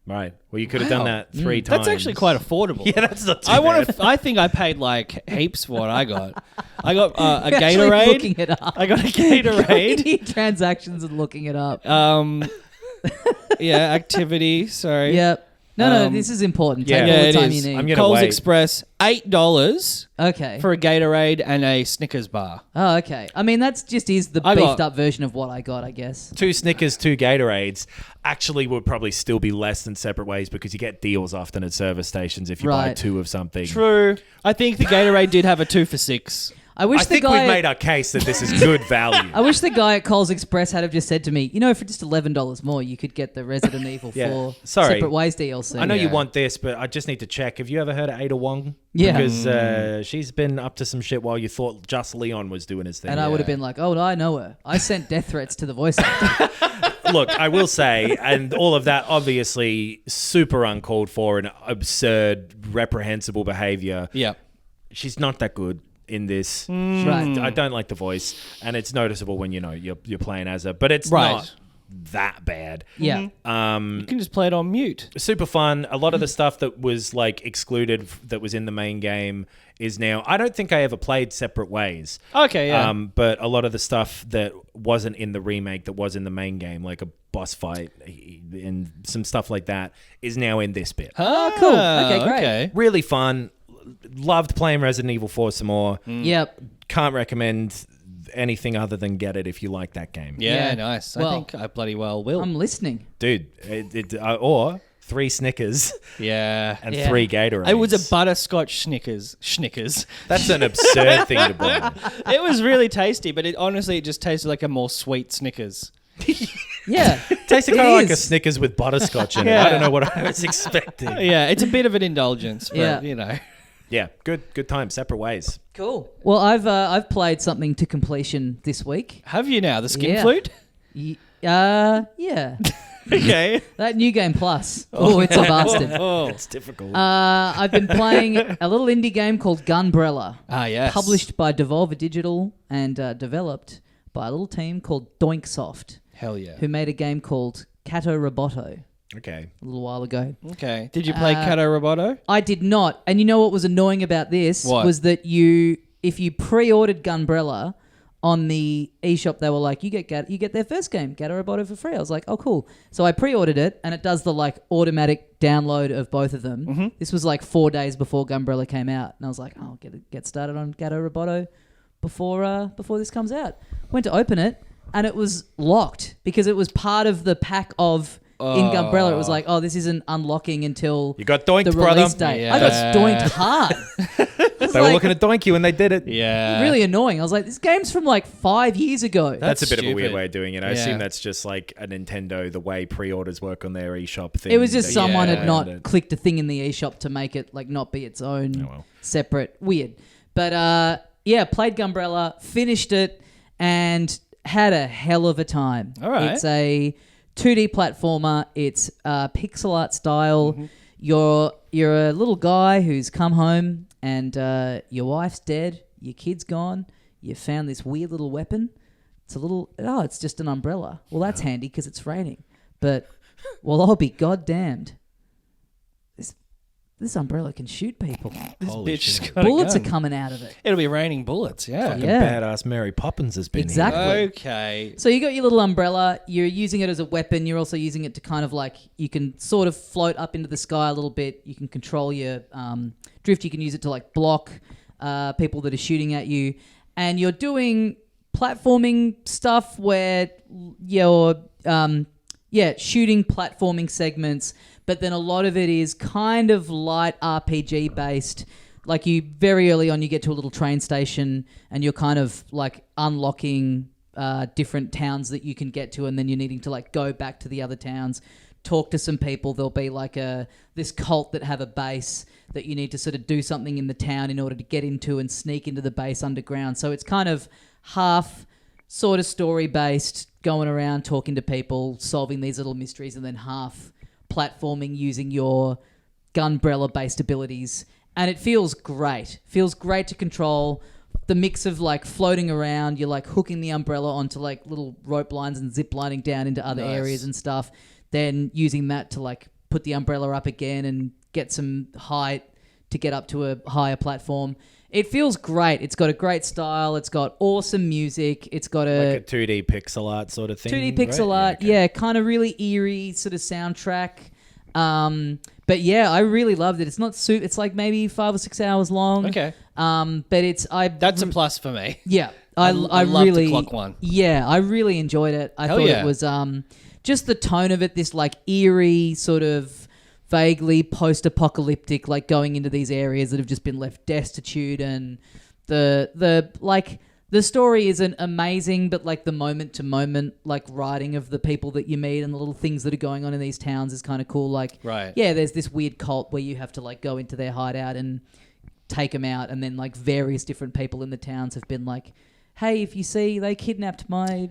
Right. Well, you could have done that 3 times. That's actually quite affordable. Yeah, that's not too bad. I think I paid like heaps for what I got. I got a Actually Gatorade. looking it up. I got a Gatorade. Transactions and looking it up. Yeah, activity. Sorry. Yep. No, this is important. Yeah. Take Yeah, all the it time is. you I'm need. gonna Coles wait. Express, $8 Okay. for a Gatorade and a Snickers bar. Oh, okay. I mean, that's just is the I got- beefed up version of what I got, I guess. 2 Snickers, 2 Gatorades actually would probably still be less than Separate Ways because you get deals often at service stations if you buy Right. 2 of something. True. I think the Gatorade did have a 2 for $6. I wish I the think guy. we've made our case that this is good value. I wish the guy at Coles Express had have just said to me, you know, for just $11 more, you could get the Resident Evil Yeah. 4 Sorry. Separate Ways DLC. I know you Yeah. want this, but I just need to check. Have you ever heard of Ada Wong? Yeah. Because she's been up to some shit while you thought just Leon was doing his thing. And I would have been like, oh, no, I know her. I sent death threats to the voice actor. Look, I will say, and all of that obviously super uncalled for and absurd, reprehensible behavior. Yeah. She's not that good in this. Right. I don't like the voice, and it's noticeable when you're playing as her, but it's Right. not that bad. Yeah. You can just play it on mute. Super fun. A lot of the stuff that was like excluded that was in the main game is now. I don't think I ever played Separate Ways. Okay, yeah. But a lot of the stuff that wasn't in the remake that was in the main game, like a boss fight and some stuff like that, is now in this bit. Oh, cool. Okay, great. Really fun. Loved playing Resident Evil 4 some more. Yep. Can't recommend anything other than get it if you like that game. Yeah, Yeah. nice. Well, I think I bloody well will. I'm listening. Dude, or 3 Snickers yeah. and Yeah. 3 Gatorades. It was a butterscotch Snickers. That's an absurd thing to buy. It was really tasty, but it just tasted like a more sweet Snickers. Yeah. Tasted It kind of like a is. Snickers with butterscotch in it. Yeah. I don't know what I was expecting. Yeah, it's a bit of an indulgence, but Yeah. you know. Yeah, good time. Separate Ways. Cool. Well, I've played something to completion this week. Have you now the skin Yeah. flute? Yeah. Okay. That New Game Plus. Oh, it's a bastard. Oh. It's difficult. I've been playing a little indie game called Gunbrella. Ah, yes. Published by Devolver Digital and developed by a little team called Doinksoft, Hell yeah. who made a game called Cato Roboto okay. a little while ago. Okay. Did you play Cato Roboto? I did not. And you know what was annoying about this? What? Was that if you pre-ordered Gunbrella on the eShop, they were like, you get their first game, Gato Roboto, for free. I was like, oh, cool. So I pre-ordered it, and it does the like automatic download of both of them. Mm-hmm. This was like 4 days before Gunbrella came out, and I was like, oh, I'll get started on Gato Roboto before this comes out. Went to open it, and it was locked because it was part of the pack of in Gunbrella. It was like, oh, this isn't unlocking until You got doinked, the brother. release date. Yeah. I got doinked hard. They were looking to doink you and they did it. Yeah. really annoying. I was like, this game's from like 5 years ago. That's a bit of a stupid. weird way of doing it. I Yeah. assume that's just like a Nintendo, the way pre-orders work on their eShop thing. It was just They- someone yeah, had not and it- clicked a thing in the eShop to make it like not be its own Oh, well. separate weird. But yeah, played Gunbrella, finished it, and had a hell of a time. All right. It's a 2D platformer. It's pixel art style. Mm-hmm. You're a little guy who's come home and your wife's dead, your kid's gone. You found this weird little weapon. It's just an umbrella. Well, that's handy because it's raining. But, well, I'll be goddamned. This umbrella can shoot people. This Holy bitch shit. got a Bullets are gun. coming out of it. It'll be raining bullets, yeah. Fucking Yeah. badass Mary Poppins has been Exactly. here. Okay. So you got your little umbrella. You're using it as a weapon. You're also using it to kind of like, you can sort of float up into the sky a little bit. You can control your drift. You can use it to like block people that are shooting at you. And you're doing platforming stuff where you're shooting platforming segments, but then a lot of it is kind of light RPG based. Like you very early on, you get to a little train station and you're kind of like unlocking different towns that you can get to, and then you're needing to like go back to the other towns, talk to some people. There'll be like this cult that have a base that you need to sort of do something in the town in order to get into and sneak into the base underground. So it's kind of half sort of story based, going around talking to people, solving these little mysteries, and then half platforming using your Gunbrella based abilities. And it feels great. Feels great to control. The mix of like floating around, you're like hooking the umbrella onto like little rope lines and zip lining down into other Nice. areas and stuff. Then using that to like put the umbrella up again and get some height to get up to a higher platform. It feels great. It's got a great style. It's got awesome music. It's got Like a 2D pixel art sort of thing. 2D pixel right? art, yeah, kind of really eerie sort of soundtrack. But yeah, I really loved it. It's not it's like maybe 5 or 6 hours long. Okay. But That's a plus for me. yeah. I love really to clock one. Yeah, I really enjoyed it. I thought it was just the tone of it, this like eerie sort of vaguely post-apocalyptic, like going into these areas that have just been left destitute, and the story isn't amazing, but like the moment to moment like writing of the people that you meet and the little things that are going on in these towns is kind of cool. Like, right. Yeah, there's this weird cult where you have to like go into their hideout and take them out, and then like various different people in the towns have been like, hey, if you see they kidnapped my,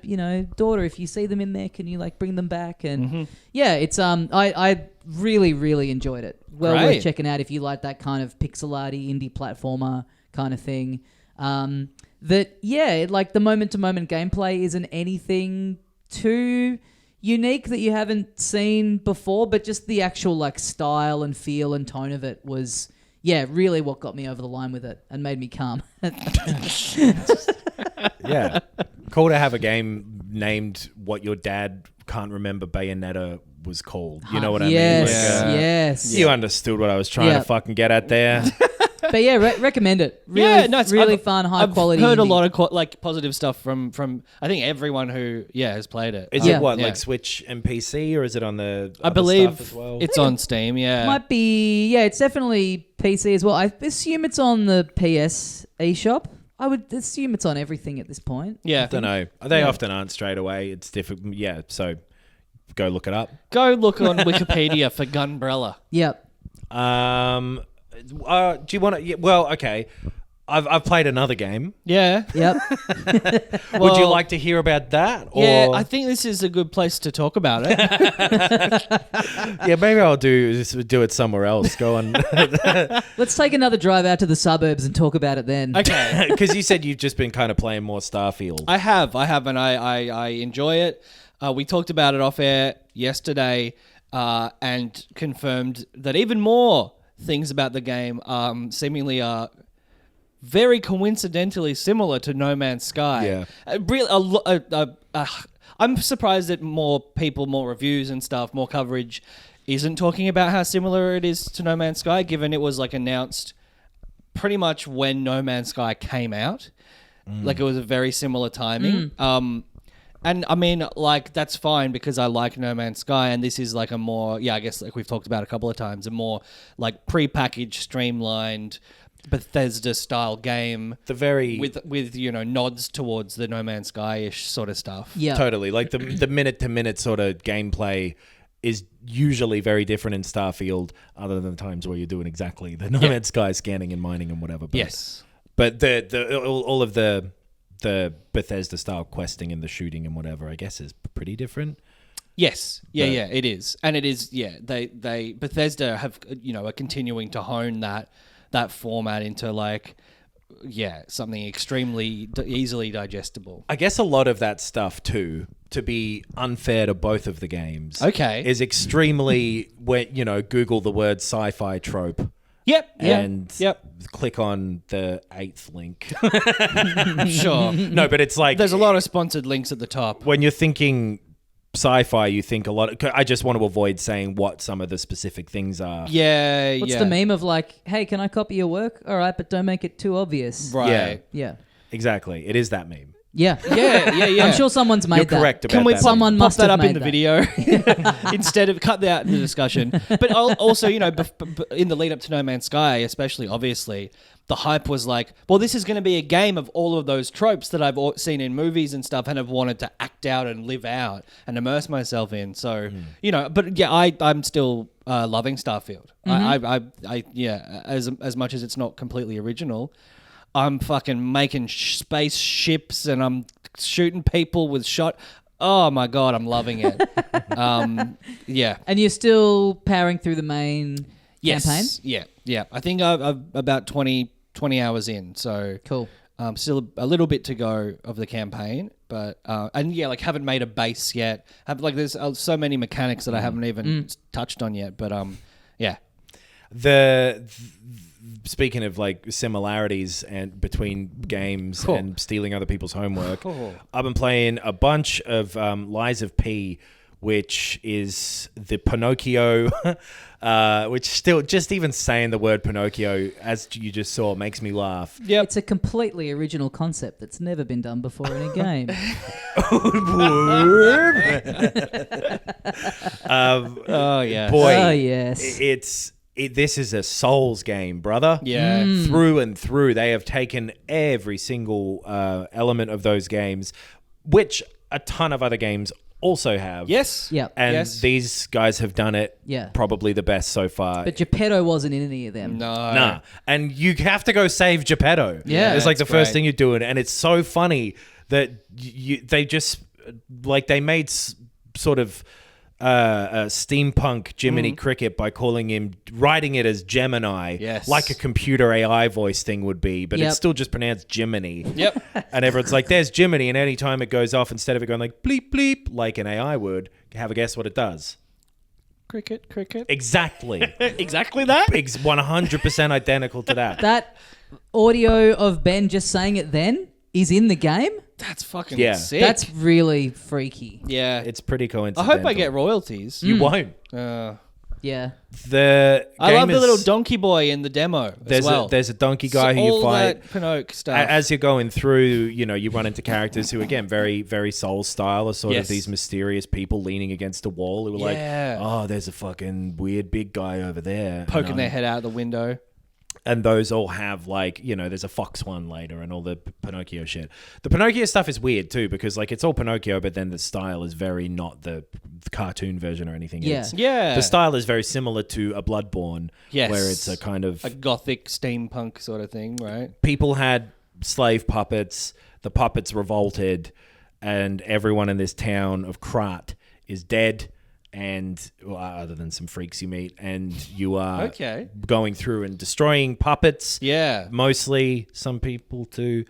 daughter, if you see them in there, can you like bring them back? And yeah, it's I really, really enjoyed it. Well worth checking out if you like that kind of pixel arty indie platformer kind of thing. Like the moment to moment gameplay isn't anything too unique that you haven't seen before, but just the actual like style and feel and tone of it was really what got me over the line with it and made me calm. Yeah. Cool to have a game named what your dad can't remember Bayonetta was called. You know what I mean? Yes. You understood what I was trying to fucking get at there. But yeah, recommend it. Really, it's really fun, high quality. I've heard indie. a lot of positive stuff from I think everyone who has played it. Is it like Switch and PC, or is it on the? I other believe stuff as well? it's on Steam. Yeah, Might be. Yeah, it's definitely PC as well. I assume it's on the PS eShop. I would assume it's on everything at this point. Yeah, I don't know. They often aren't straight away. It's difficult. Yeah, so go look it up. Go look on Wikipedia for Gunbrella. Yep. Do you want to? Yeah, well, okay. I've played another game. Yeah. Yep. Would you like to hear about that? Or? Yeah, I think this is a good place to talk about it. Yeah, maybe I'll do it somewhere else. Go on. Let's take another drive out to the suburbs and talk about it then. Okay. Because you said you've just been kind of playing more Starfield. I have, and I enjoy it. We talked about it off air yesterday and confirmed that even more things about the game seemingly are very coincidentally similar to No Man's Sky. Yeah. I'm surprised that more people, more reviews and stuff, more coverage isn't talking about how similar it is to No Man's Sky, given it was like announced pretty much when No Man's Sky came out. Like it was a very similar timing. And I mean, like, that's fine because I like No Man's Sky, and this is like a more, I guess like we've talked about a couple of times, a more like prepackaged, streamlined Bethesda-style game. With nods towards the No Man's Sky-ish sort of stuff. Yeah, totally. Like the minute-to-minute sort of gameplay is usually very different in Starfield, other than the times where you're doing exactly the No Man's Sky scanning and mining and whatever. But, yes, but all of the Bethesda style questing and the shooting and whatever, I guess, is pretty different. Yes. Yeah, it is. And it is, they Bethesda have, are continuing to hone that format into like, something extremely easily digestible. I guess a lot of that stuff too, to be unfair to both of the games, is extremely when, Google the word sci-fi trope. And click on the 8th link. Sure. No, but it's like... There's a lot of sponsored links at the top. When you're thinking sci-fi, you think a lot... I just want to avoid saying what some of the specific things are. What's the meme of like, hey, can I copy your work? All right, but don't make it too obvious. Right. Yeah. Exactly. It is that meme. Yeah. Yeah. I'm sure someone's made that. You're correct about Can we that. Someone pop must that have up in made the video instead of cut that out in the discussion? But also, in the lead up to No Man's Sky, especially, obviously, the hype was like, well, this is going to be a game of all of those tropes that I've seen in movies and stuff and have wanted to act out and live out and immerse myself in. So, but I'm still loving Starfield. As much as it's not completely original, I'm fucking making spaceships and I'm shooting people with shot. Oh my God, I'm loving it. And you're still powering through the main campaign? Yeah. I think I'm about 20 hours in. So cool. Still a little bit to go of the campaign, but haven't made a base yet. There's so many mechanics that I haven't even touched on yet. But Speaking of like similarities and between games and stealing other people's homework, I've been playing a bunch of Lies of P, which is the Pinocchio, which still, just even saying the word Pinocchio, as you just saw, makes me laugh. Yep. It's a completely original concept that's never been done before in a game. Oh yeah. Boy, Oh, yes. This is a Souls game, brother. Yeah. Through and through. They have taken every single element of those games, which a ton of other games also have. Yes. Yep. And Yes. these guys have done it probably the best so far. But Geppetto wasn't in any of them. No. Nah. And you have to go save Geppetto. Yeah. It's like the That's first great. thing you're doing. And it's so funny that they just, like, they made sort of steampunk Jiminy Cricket by writing it as Gemini. Yes. Like a computer AI voice thing would be, but Yep. it's still just pronounced Jiminy. Yep. And everyone's like, there's Jiminy. And any time it goes off, instead of it going like bleep, bleep, like an AI would, have a guess what it does. Cricket. Exactly. Exactly that. 100% identical to that. That audio of Ben just saying it then is in the game. That's fucking Yeah. sick. That's really freaky. yeah. It's pretty I coincidental. hope I get royalties. You won't. Yeah. The I game love the is- little donkey boy in the demo There's as well. there's a donkey guy who you all fight. that Pinocchio stuff. As you're going through, you run into characters who, again, very, very Soul style, are sort Yes. of these mysterious people leaning against a wall who are Yeah. like, oh, there's a fucking weird big guy over there. poking And their head out the window. And those all have, like, there's a fox one later and all the Pinocchio shit. The Pinocchio stuff is weird too, because like it's all Pinocchio, but then the style is very not the cartoon version or anything. Yeah. Yeah. The style is very similar to a Bloodborne, Yes. where it's a kind of A gothic steampunk sort of thing, right? people had slave puppets, the puppets revolted, and everyone in this town of Krat is dead. And other than some freaks you meet, and you are Okay. going through and destroying puppets. Yeah. Mostly some people too,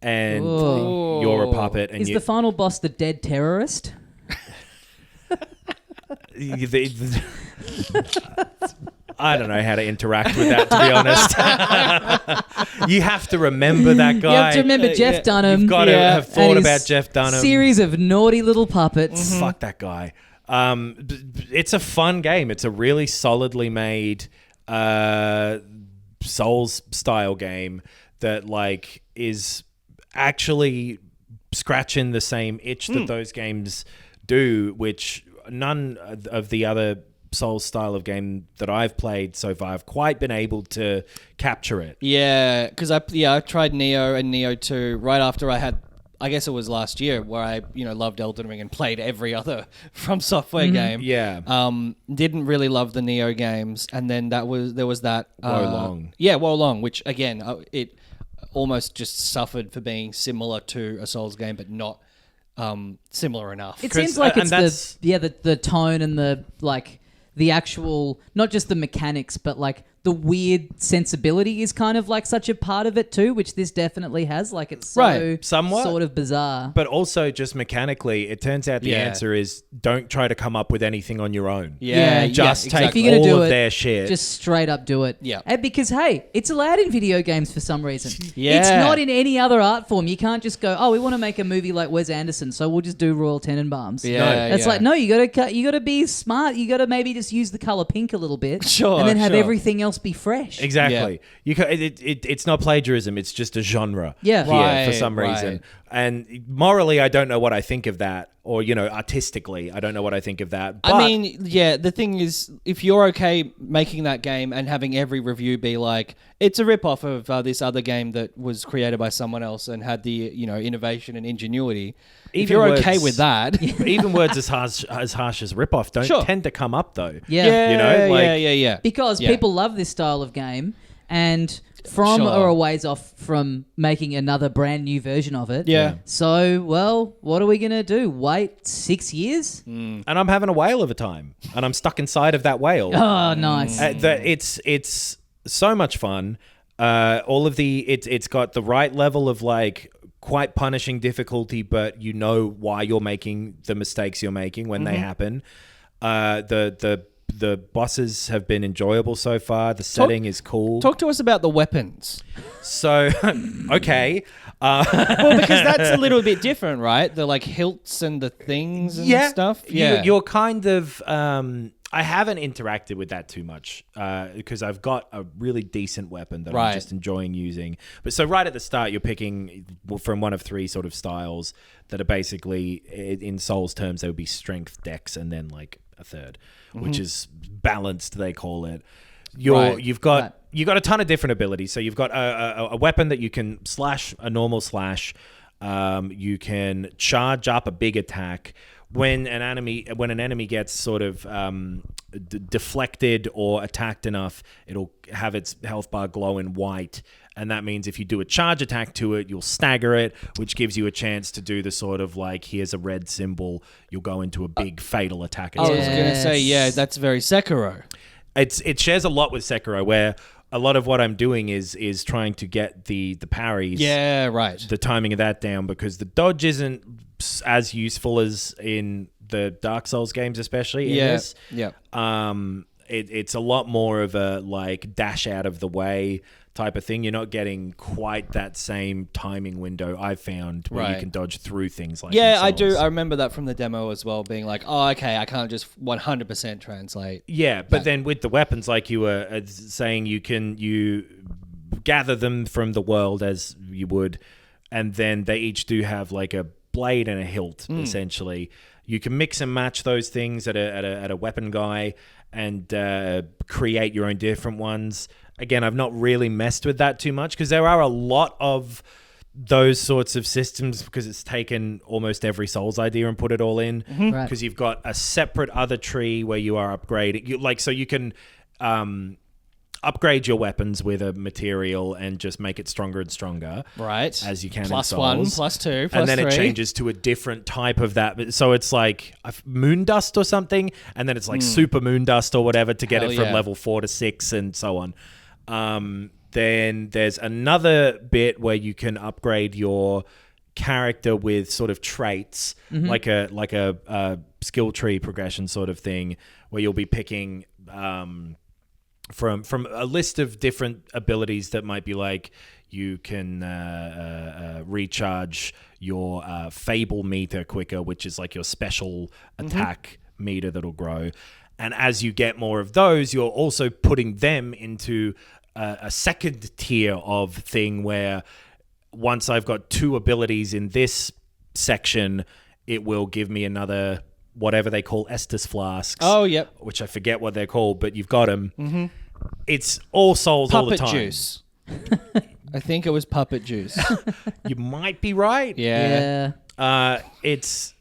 and Ooh. you're a puppet. And Is the final boss the dead terrorist? I don't know how to interact with that, to be honest. You have to remember that guy. You have to remember Jeff Dunham. You've got to have and thought his about Jeff Dunham. Series of naughty little puppets. Fuck that guy. It's a fun game. It's a really solidly made Souls style game that like is actually scratching the same itch that those games do, which none of the other Souls style of game that I've played so far have quite been able to capture it. Yeah, because I tried Neo and Neo 2 right after I guess it was last year where I loved Elden Ring and played every other From Software game. Yeah. Didn't really love the Neo games, and then there was that Wolong. Yeah, Wolong, which again it almost just suffered for being similar to a Souls game, but not similar enough. It seems like and it's the tone and the actual, not just the mechanics, but like the weird sensibility is kind of like such a part of it too, which this definitely has. Like it's so Right, somewhat. sort of bizarre. But also just mechanically, it turns out the Yeah. answer is don't try to come up with anything on your own. Just take exactly. If you're gonna all do of it, their shit. Just straight up do it. Yeah. And because hey, it's allowed in video games for some reason. Yeah. It's not in any other art form. You can't just go, oh, we want to make a movie like Wes Anderson, so we'll just do Royal Tenenbaums. Yeah, It's yeah. like, no, you gotta be smart. You gotta maybe just use the color pink a little bit. Sure, And then have sure. everything else be fresh. Exactly. You it's not plagiarism. It's just a genre. Yeah. Here Right, for some right. reason. And morally, I don't know what I think of that, or artistically, I don't know what I think of that. But I mean, yeah, the thing is, if you're okay making that game and having every review be like, it's a rip-off of this other game that was created by someone else and had the, innovation and ingenuity, if Even you're words- okay with that... even words as harsh as rip-off don't Sure. tend to come up though. Yeah. Yeah. Because Yeah. people love this style of game, and From Sure. are a ways off from making another brand new version of it. Yeah. So, well, what are we going to do? Wait 6 years? And I'm having a whale of a time, and I'm stuck inside of that whale. Oh, nice. It's so much fun. All of it's got the right level of like quite punishing difficulty, but you know why you're making the mistakes you're making when they happen. The bosses have been enjoyable so far. The setting is cool. Talk to us about the weapons. So, okay. Well, because that's a little bit different, right? The like hilts and the things and stuff. Yeah, You're kind of. I haven't interacted with that too much because I've got a really decent weapon that I'm just enjoying using. But so right at the start, you're picking from one of three sort of styles that are basically, in Souls terms, they would be strength, dex, and then like a third, which is balanced, they call it. You've got a ton of different abilities. So you've got a weapon that you can slash, a normal slash. You can charge up a big attack. When an enemy gets sort of deflected or attacked enough, it'll have its health bar glow in white. And that means if you do a charge attack to it, you'll stagger it, which gives you a chance to do the sort of like, here's a red symbol, you'll go into a big fatal attack. I was going to say, that's very Sekiro. It shares a lot with Sekiro, where a lot of what I'm doing is trying to get the parries. Yeah, right. The timing of that down, because the dodge isn't as useful as in the Dark Souls games, especially in this. Yeah. It's a lot more of a like dash out of the way type of thing. You're not getting quite that same timing window I've found where you can dodge through things like Yeah, I do. I remember that from the demo as well, being like, oh, okay, I can't just 100% translate. Yeah, but then with the weapons, like you were saying, you gather them from the world as you would, and then they each do have like a blade and a hilt, essentially. You can mix and match those things at a weapon guy and create your own different ones. Again, I've not really messed with that too much because there are a lot of those sorts of systems because it's taken almost every Souls idea and put it all in. Because you've got a separate other tree where you are upgrading. So you can upgrade your weapons with a material and just make it stronger and stronger. Right. As you can in Souls. +1, +2, +3. And then it changes to a different type of that. So it's like moon dust or something. And then it's like super moon dust or whatever to get it from level 4 to 6 and so on. Then there's another bit where you can upgrade your character with sort of traits, like a skill tree progression sort of thing, where you'll be picking from a list of different abilities that might be like you can recharge your Fable meter quicker, which is like your special attack meter that'll grow. And as you get more of those, you're also putting them into a second tier of thing where once I've got 2 abilities in this section, it will give me another, whatever they call Estus flasks. Oh, yep. Which I forget what they're called, but you've got them. It's all Souls all the time. Puppet juice. I think it was puppet juice. You might be right. Yeah. It's...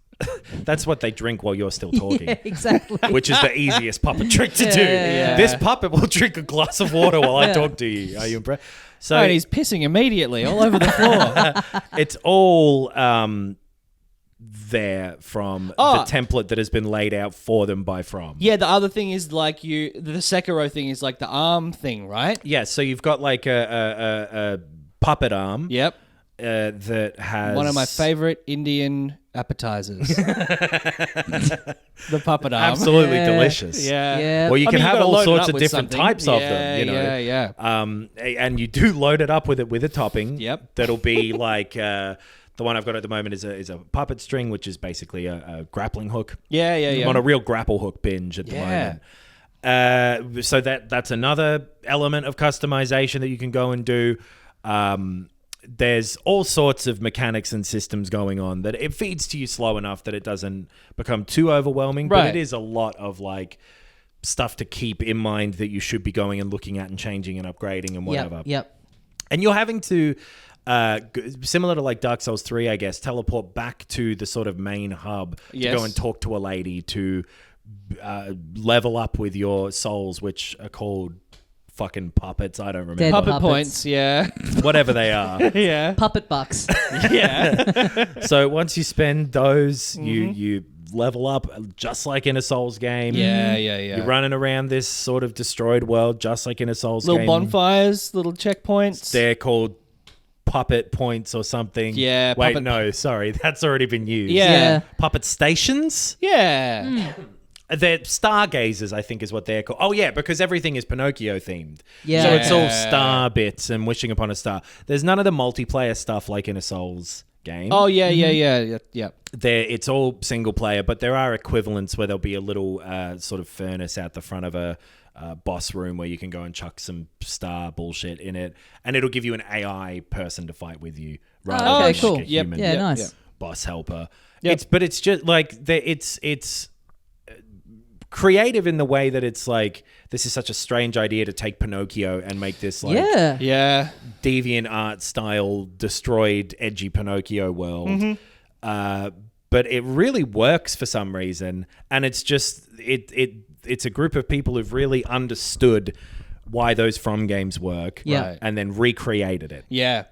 That's what they drink while you're still talking. Yeah, exactly. Which is the easiest puppet trick to do. Yeah. This puppet will drink a glass of water while I talk to you. Are you impressed? So and he's pissing immediately all over the floor. It's all there from the template that has been laid out for them by From. Yeah, the other thing is like the Sekiro thing is like the arm thing, right? Yeah, so you've got like a puppet arm. Yep. That has... One of my favorite Indian appetizers. The puppet arm. Absolutely delicious. Yeah. Well, you can have all sorts of different something. types of them, you know. Yeah. And you do load it up with a topping. Yep. That'll be like the one I've got at the moment is a puppet string, which is basically a grappling hook. Yeah. I'm on a real grapple hook binge at the moment. So that's another element of customization that you can go and do. There's all sorts of mechanics and systems going on that it feeds to you slow enough that it doesn't become too overwhelming, but it is a lot of like stuff to keep in mind that you should be going and looking at and changing and upgrading and whatever. Yep. And you're having to, similar to like Dark Souls 3, I guess, teleport back to the sort of main hub to go and talk to a lady to level up with your souls, which are called fucking puppets. I don't remember. Dead puppet puppets. Points, yeah. Whatever they are. Yeah. Puppet bucks. Yeah. So once you spend those, you level up just like in a Souls game. Yeah. You're running around this sort of destroyed world just like in a Souls little game. Little bonfires, little checkpoints. They're called puppet points or something. Yeah. Wait, no, sorry. That's already been used. Yeah. Puppet stations? Yeah. They're stargazers, I think is what they're called. Oh, yeah, because everything is Pinocchio themed. Yeah. So it's all star bits and wishing upon a star. There's none of the multiplayer stuff like in a Souls game. Oh, yeah. It's all single player, but there are equivalents where there'll be a little sort of furnace out the front of a boss room where you can go and chuck some star bullshit in it, and it'll give you an AI person to fight with you rather than like cool. a human Nice. boss helper. Yep. It's just like it's creative in the way that it's like, this is such a strange idea to take Pinocchio and make this like Yeah. deviant art style destroyed edgy Pinocchio world. But it really works for some reason, and it's just it's a group of people who've really understood why those From games work, Yeah. and then recreated it. Yeah.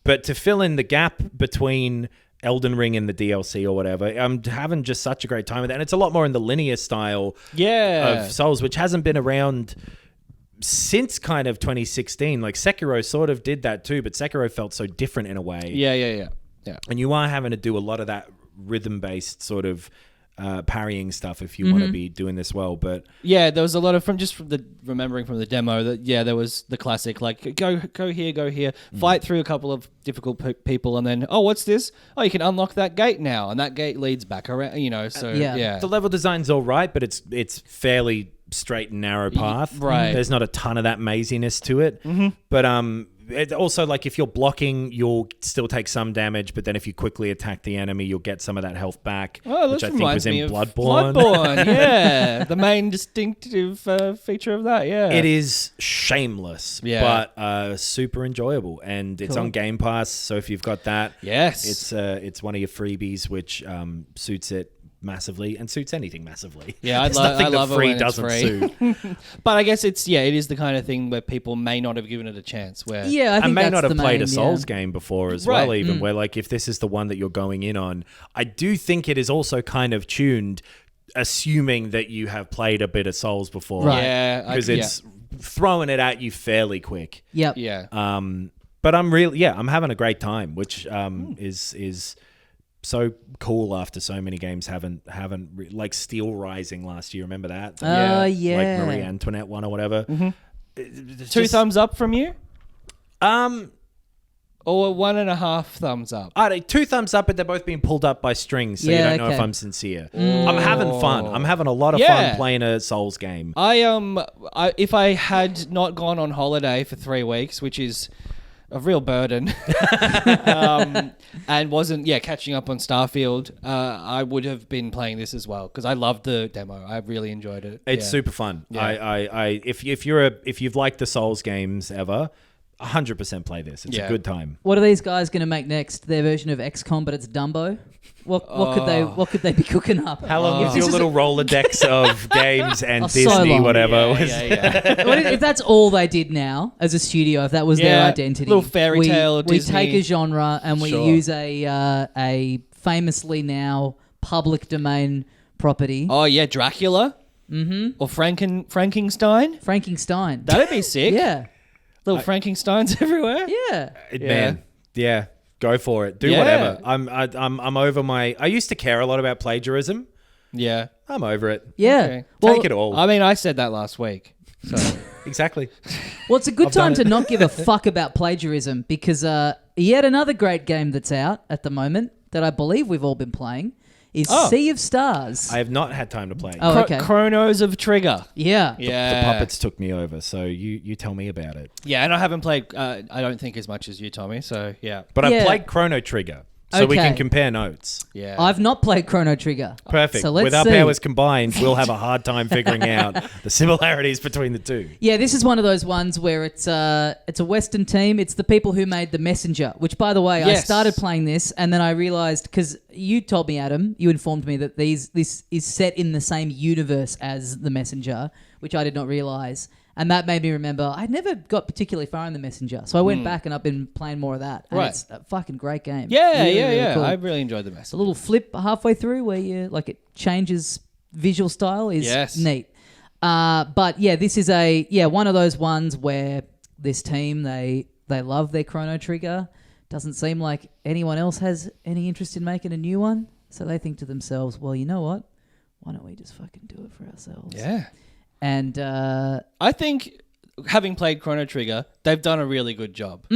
But to fill in the gap between Elden Ring and the DLC or whatever, I'm having just such a great time with it. And it's a lot more in the linear style of Souls, which hasn't been around since kind of 2016. Like Sekiro sort of did that too, but Sekiro felt so different in a way. Yeah. And you are having to do a lot of that rhythm-based sort of parrying stuff if you want to be doing this well. But yeah, there was a lot of remembering from the demo that there was the classic like go here, fight through a couple of difficult people, and then what's this? Oh, you can unlock that gate now, and that gate leads back around. So Yeah. the level design's all right, but it's fairly straight and narrow path. Right. There's not a ton of that maziness to it. But it also, like, if you're blocking, you'll still take some damage, but then if you quickly attack the enemy, you'll get some of that health back, which I think was in Bloodborne. Bloodborne, yeah. The main distinctive feature of that, yeah. It is shameless, but super enjoyable, and it's on Game Pass, so if you've got that, it's one of your freebies, which suits it massively and suits anything massively. Yeah, There's nothing I love that free it when doesn't it's suit. But I guess it is the kind of thing where people may not have given it a chance. Where I think and may that's not have the played main, a Souls game before as well, even where, like, if this is the one that you're going in on, I do think it is also kind of tuned, assuming that you have played a bit of Souls before, Right. Yeah, because it's throwing it at you fairly quick. Yep. Yeah. But I'm having a great time, which is so cool after so many games haven't like Steel Rising last year. Remember that? Yeah. Like Marie Antoinette one or whatever. Two thumbs up from you? Or 1.5 thumbs up? 2 thumbs up, but they're both being pulled up by strings, so you don't know if I'm sincere. I'm having fun. I'm having a lot of fun playing a Souls game. If I had not gone on holiday for 3 weeks, which is a real burden, and wasn't catching up on Starfield, I would have been playing this as well, because I loved the demo. I really enjoyed it. It's super fun. If you've liked the Souls games ever, 100% play this. It's a good time. What are these guys going to make next? Their version of XCOM, but it's Dumbo. What could they be cooking up? How long is your little Rolodex of games and Disney, so long. whatever? If that's all they did now as a studio, if that was their identity, little fairy tale we Disney. take a genre and we use a famously now public domain property. Oh yeah, Dracula. Or Frankenstein. Frankenstein. That'd be sick. Yeah. Little Frankensteins everywhere. Yeah. Man, go for it. Do whatever. I'm over my. I used to care a lot about plagiarism. Yeah. I'm over it. Yeah. Okay. Well, Take it all. I mean, I said that last week. So Exactly. Well, it's a good time to not give a fuck about plagiarism, because yet another great game that's out at the moment that I believe we've all been playing is Sea of Stars. I have not had time to play. Oh, okay. Chronos of Trigger. Yeah. Yeah. The puppets took me over, so you tell me about it. Yeah, and I haven't played, I don't think, as much as you, Tommy, so yeah. But I played Chrono Trigger, so we can compare notes. Yeah. I've not played Chrono Trigger. Perfect. So let's With our see. powers combined, we'll have a hard time figuring out the similarities between the two. Yeah, this is one of those ones where it's a Western team. It's the people who made The Messenger, which, by the way, I started playing this and then I realized, because you told me, Adam, you informed me that this is set in the same universe as The Messenger, which I did not realize. And that made me remember I never got particularly far in The Messenger. So I went back and I've been playing more of that. And it's a fucking great game. Yeah, Really cool. I really enjoyed The Messenger. A little flip halfway through where it changes visual style is neat. But yeah, this is one of those ones where this team, they love their Chrono Trigger. Doesn't seem like anyone else has any interest in making a new one. So they think to themselves, well, you know what? why don't we just fucking do it for ourselves? Yeah. And I think, having played Chrono Trigger, they've done a really good job.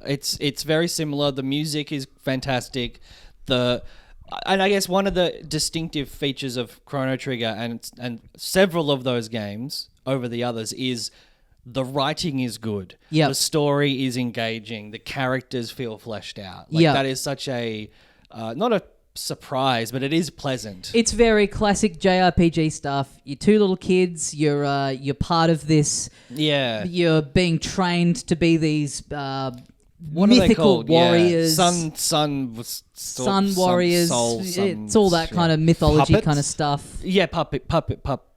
It's very similar. The music is fantastic. And I guess one of the distinctive features of Chrono Trigger and several of those games over the others is the writing is good. Yep. The story is engaging. The characters feel fleshed out. Yep. That is such a not a surprise, but it is pleasant. It's very classic JRPG stuff. You're two little kids. You're part of this. Yeah. You're being trained to be these What are they mythical called? warriors. Yeah. Sun warriors. Soul, it's all that kind of mythology Puppets? kind of stuff. Yeah, puppies.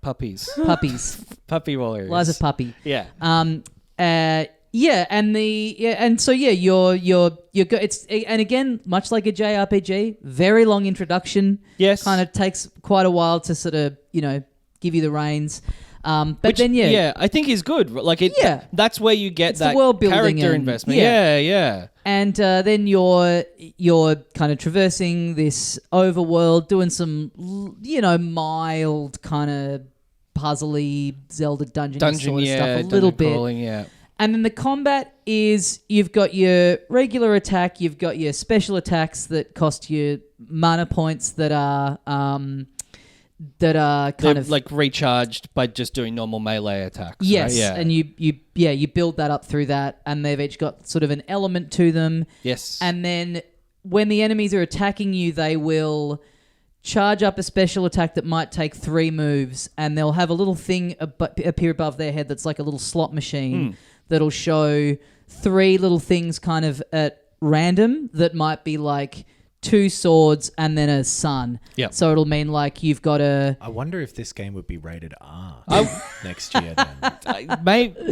Puppies. Puppy warriors. Liza Puppy. Yeah. And again, much like a JRPG, very long introduction. Yes. Kind of takes quite a while to sort of, give you the reins. Which, I think is good. Like it. Yeah. That's where you get It's the that world building character and- investment. yeah. Yeah. And then you're kind of traversing this overworld, doing some, mild kind of puzzly Zelda dungeon sort of stuff a little bit. Crawling, yeah. And then the combat is you've got your regular attack, you've got your special attacks that cost you mana points that are They're kind of like recharged by just doing normal melee attacks. yes, right? Yeah. and you build that up through that, and they've each got sort of an element to them. Yes. And then when the enemies are attacking you, they will charge up a special attack that might take 3 moves, and they'll have a little thing appear above their head that's like a little slot machine that'll show 3 little things kind of at random that might be like 2 swords and then a sun. Yeah. So it'll mean like you've got a... I wonder if this game would be rated R next year then.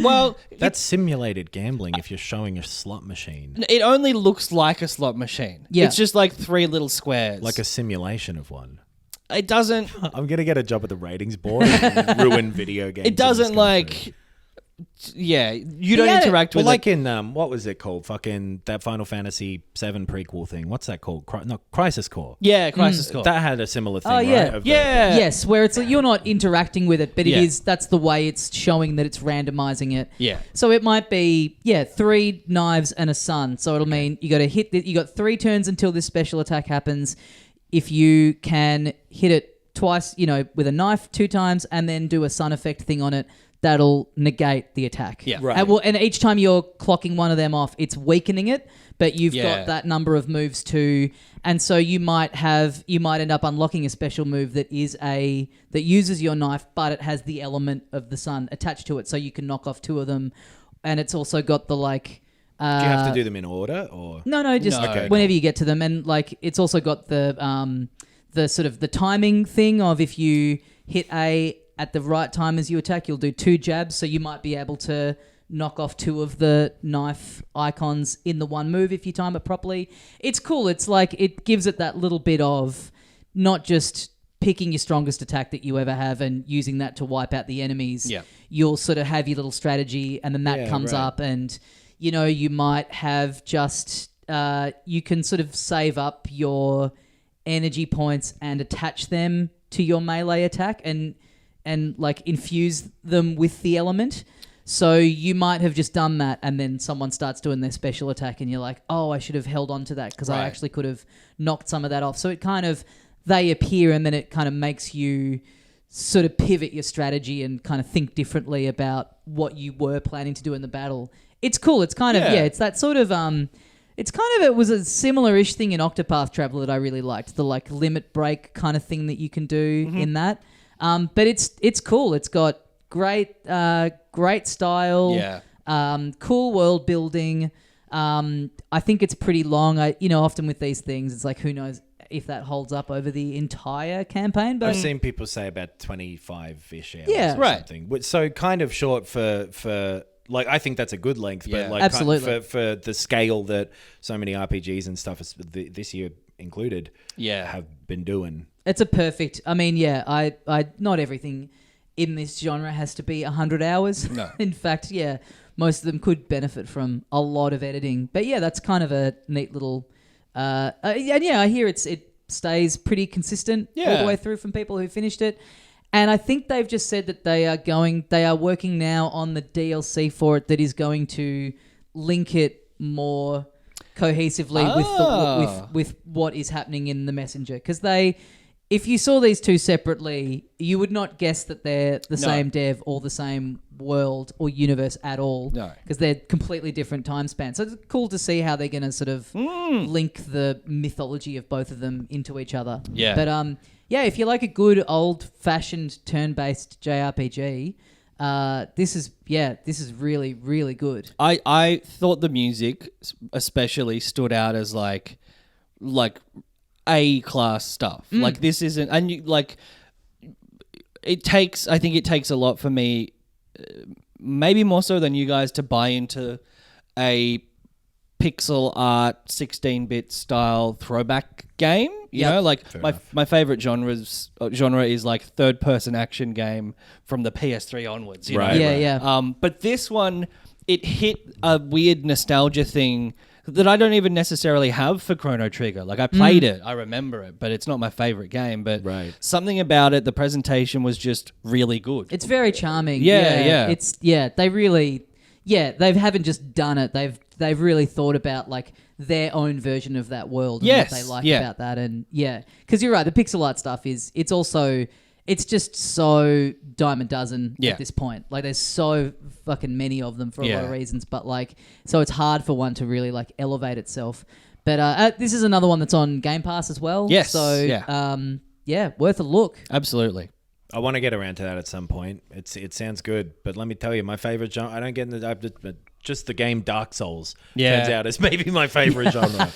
Well, That's simulated gambling if you're showing a slot machine. it only looks like a slot machine. Yeah. It's just like 3 little squares. Like a simulation of one. It doesn't... I'm going to get a job at the ratings board and ruin video games. It doesn't like... Yeah, you don't Yeah. interact Well, with like it. in, what was it called? Fucking that Final Fantasy 7 prequel thing. What's that called? Crisis Core. Yeah, Crisis Core. That had a similar thing, Oh, yeah. right? Of the- Yeah. Yes, where it's you're not interacting with it, but Yeah. that's the way it's showing that it's randomizing it. Yeah. So it might be 3 knives and a sun. So it'll mean you got to hit you got 3 turns until this special attack happens. If you can hit it twice, with a knife 2 times and then do a sun effect thing on it, that'll negate the attack. Yeah. Right. And each time you're clocking one of them off, it's weakening it, but you've Yeah. got that number of moves too. And so you might end up unlocking a special move that uses your knife, but it has the element of the sun attached to it, so you can knock off 2 of them. And it's also got the like. Do you have to do them in order or? No, just No. Okay, whenever you get to them, and like it's also got the sort of the timing thing of if you hit A at the right time as you attack, you'll do 2 jabs, so you might be able to knock off 2 of the knife icons in the one move if you time it properly. It's cool. It's like it gives it that little bit of not just picking your strongest attack that you ever have and using that to wipe out the enemies. Yeah. You'll sort of have your little strategy, and then that comes right. up, and you might have just you can sort of save up your energy points and attach them to your melee attack and like infuse them with the element. So you might have just done that, and then someone starts doing their special attack, and you're like, oh, I should have held on to that because I Right. actually could have knocked some of that off. So it kind of, they appear, and then it kind of makes you sort of pivot your strategy and kind of think differently about what you were planning to do in the battle. It's cool. It's kind of, it's that sort of, it was a similar-ish thing in Octopath Traveler that I really liked, the like limit break kind of thing that you can do in that. But it's cool. It's got great style. Yeah. Cool world building. I think it's pretty long. Often with these things, it's like who knows if that holds up over the entire campaign. But I've seen people say about 25-ish hours Yeah. or Right. something. So kind of short for like, I think that's a good length, Yeah. but like Absolutely. for the scale that so many RPGs and stuff this year included have been doing. it's a perfect. I mean, I not everything in this genre has to be 100 hours. No. In fact, most of them could benefit from a lot of editing. But that's kind of a neat little. I hear it stays pretty consistent all Yeah. the way through from people who finished it. And I think they've just said that they are working now on the DLC for it that is going to link it more cohesively with what is happening in the Messenger. Because if you saw these two separately, you would not guess that they're the same dev or the same world or universe at all. No. Because they're completely different time spans. So it's cool to see how they're going to sort of link the mythology of both of them into each other. Yeah. But yeah, if you like a good old-fashioned turn-based JRPG, this is really, really good. I thought the music especially stood out as like A-class stuff. Like this isn't, and I think it takes a lot for me, maybe more so than you guys, to buy into a pixel art 16-bit style throwback game. You know, like my favorite genre is like third-person action game from the PS3 onwards. You know? Yeah. But this one, it hit a weird nostalgia thing that I don't even necessarily have for Chrono Trigger. Like I played it, I remember it, but it's not my favorite game. But something about it, the presentation was just really good. It's very charming. Yeah. It's they haven't just done it. They've really thought about like their own version of that world and what they like about that. And because you're right, the pixel art stuff it's just so dime a dozen at this point. Like there's so fucking many of them for a lot of reasons, but like, so it's hard for one to really like elevate itself. But this is another one that's on Game Pass as well. Yes. So worth a look. Absolutely. I want to get around to that at some point. It sounds good, but let me tell you, my favorite genre. I don't get into just the game Dark Souls. Turns out is maybe my favorite genre.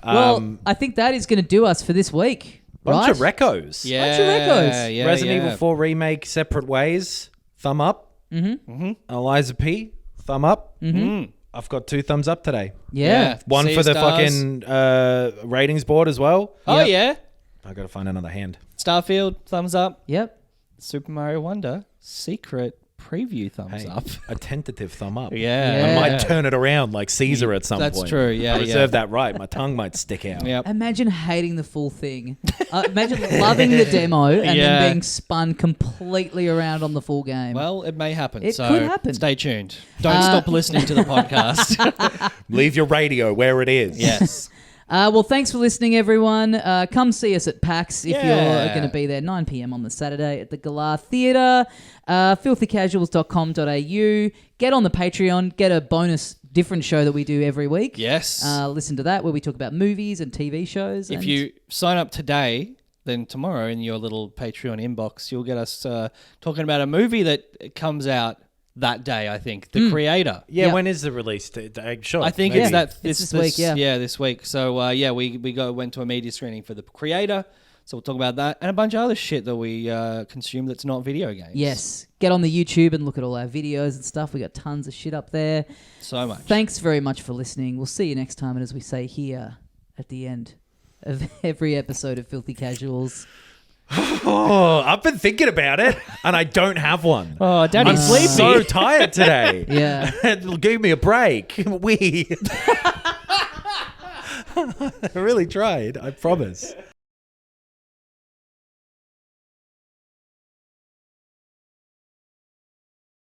Well, I think that is going to do us for this week. Bunch right? of recos. Bunch of recos. Yeah, Resident Evil 4 Remake Separate Ways. Thumb up. Eliza P. Thumb up. I've got 2 thumbs up today. Yeah. One See for the stars. fucking ratings board as well. Oh yeah. I got to find another hand. Starfield, thumbs up. Yep. Super Mario Wonder, secret preview, thumbs up. A tentative thumb up. Yeah. I might turn it around like Caesar at some point. That's true, yeah. I reserve that right. My tongue might stick out. Yep. Imagine hating the full thing. Imagine loving the demo and then being spun completely around on the full game. Well, it may happen. It so could happen. Stay tuned. Don't stop listening to the podcast. Leave your radio where it is. Yes. Well, thanks for listening, everyone. Come see us at PAX if you're Yeah. going to be there, 9 p.m. on the Saturday at the Galar Theatre. filthycasuals.com.au. Get on the Patreon. Get a bonus different show that we do every week. Yes. Listen to that where we talk about movies and TV shows. If you sign up today, then tomorrow in your little Patreon inbox, you'll get us talking about a movie that comes out that day, I think. The Creator. Yeah, Yep. when is the release? Sure. I think maybe. it's this week, yeah. Yeah, this week. So, we went to a media screening for The Creator. So we'll talk about that and a bunch of other shit that we consume that's not video games. Yes. Get on the YouTube and look at all our videos and stuff. We got tons of shit up there. So much. Thanks very much for listening. We'll see you next time. And as we say here at the end of every episode of Filthy Casuals... Oh, I've been thinking about it, and I don't have one. Oh, Daddy's I'm sleepy. so tired today. Yeah. Give me a break. I really tried. I promise.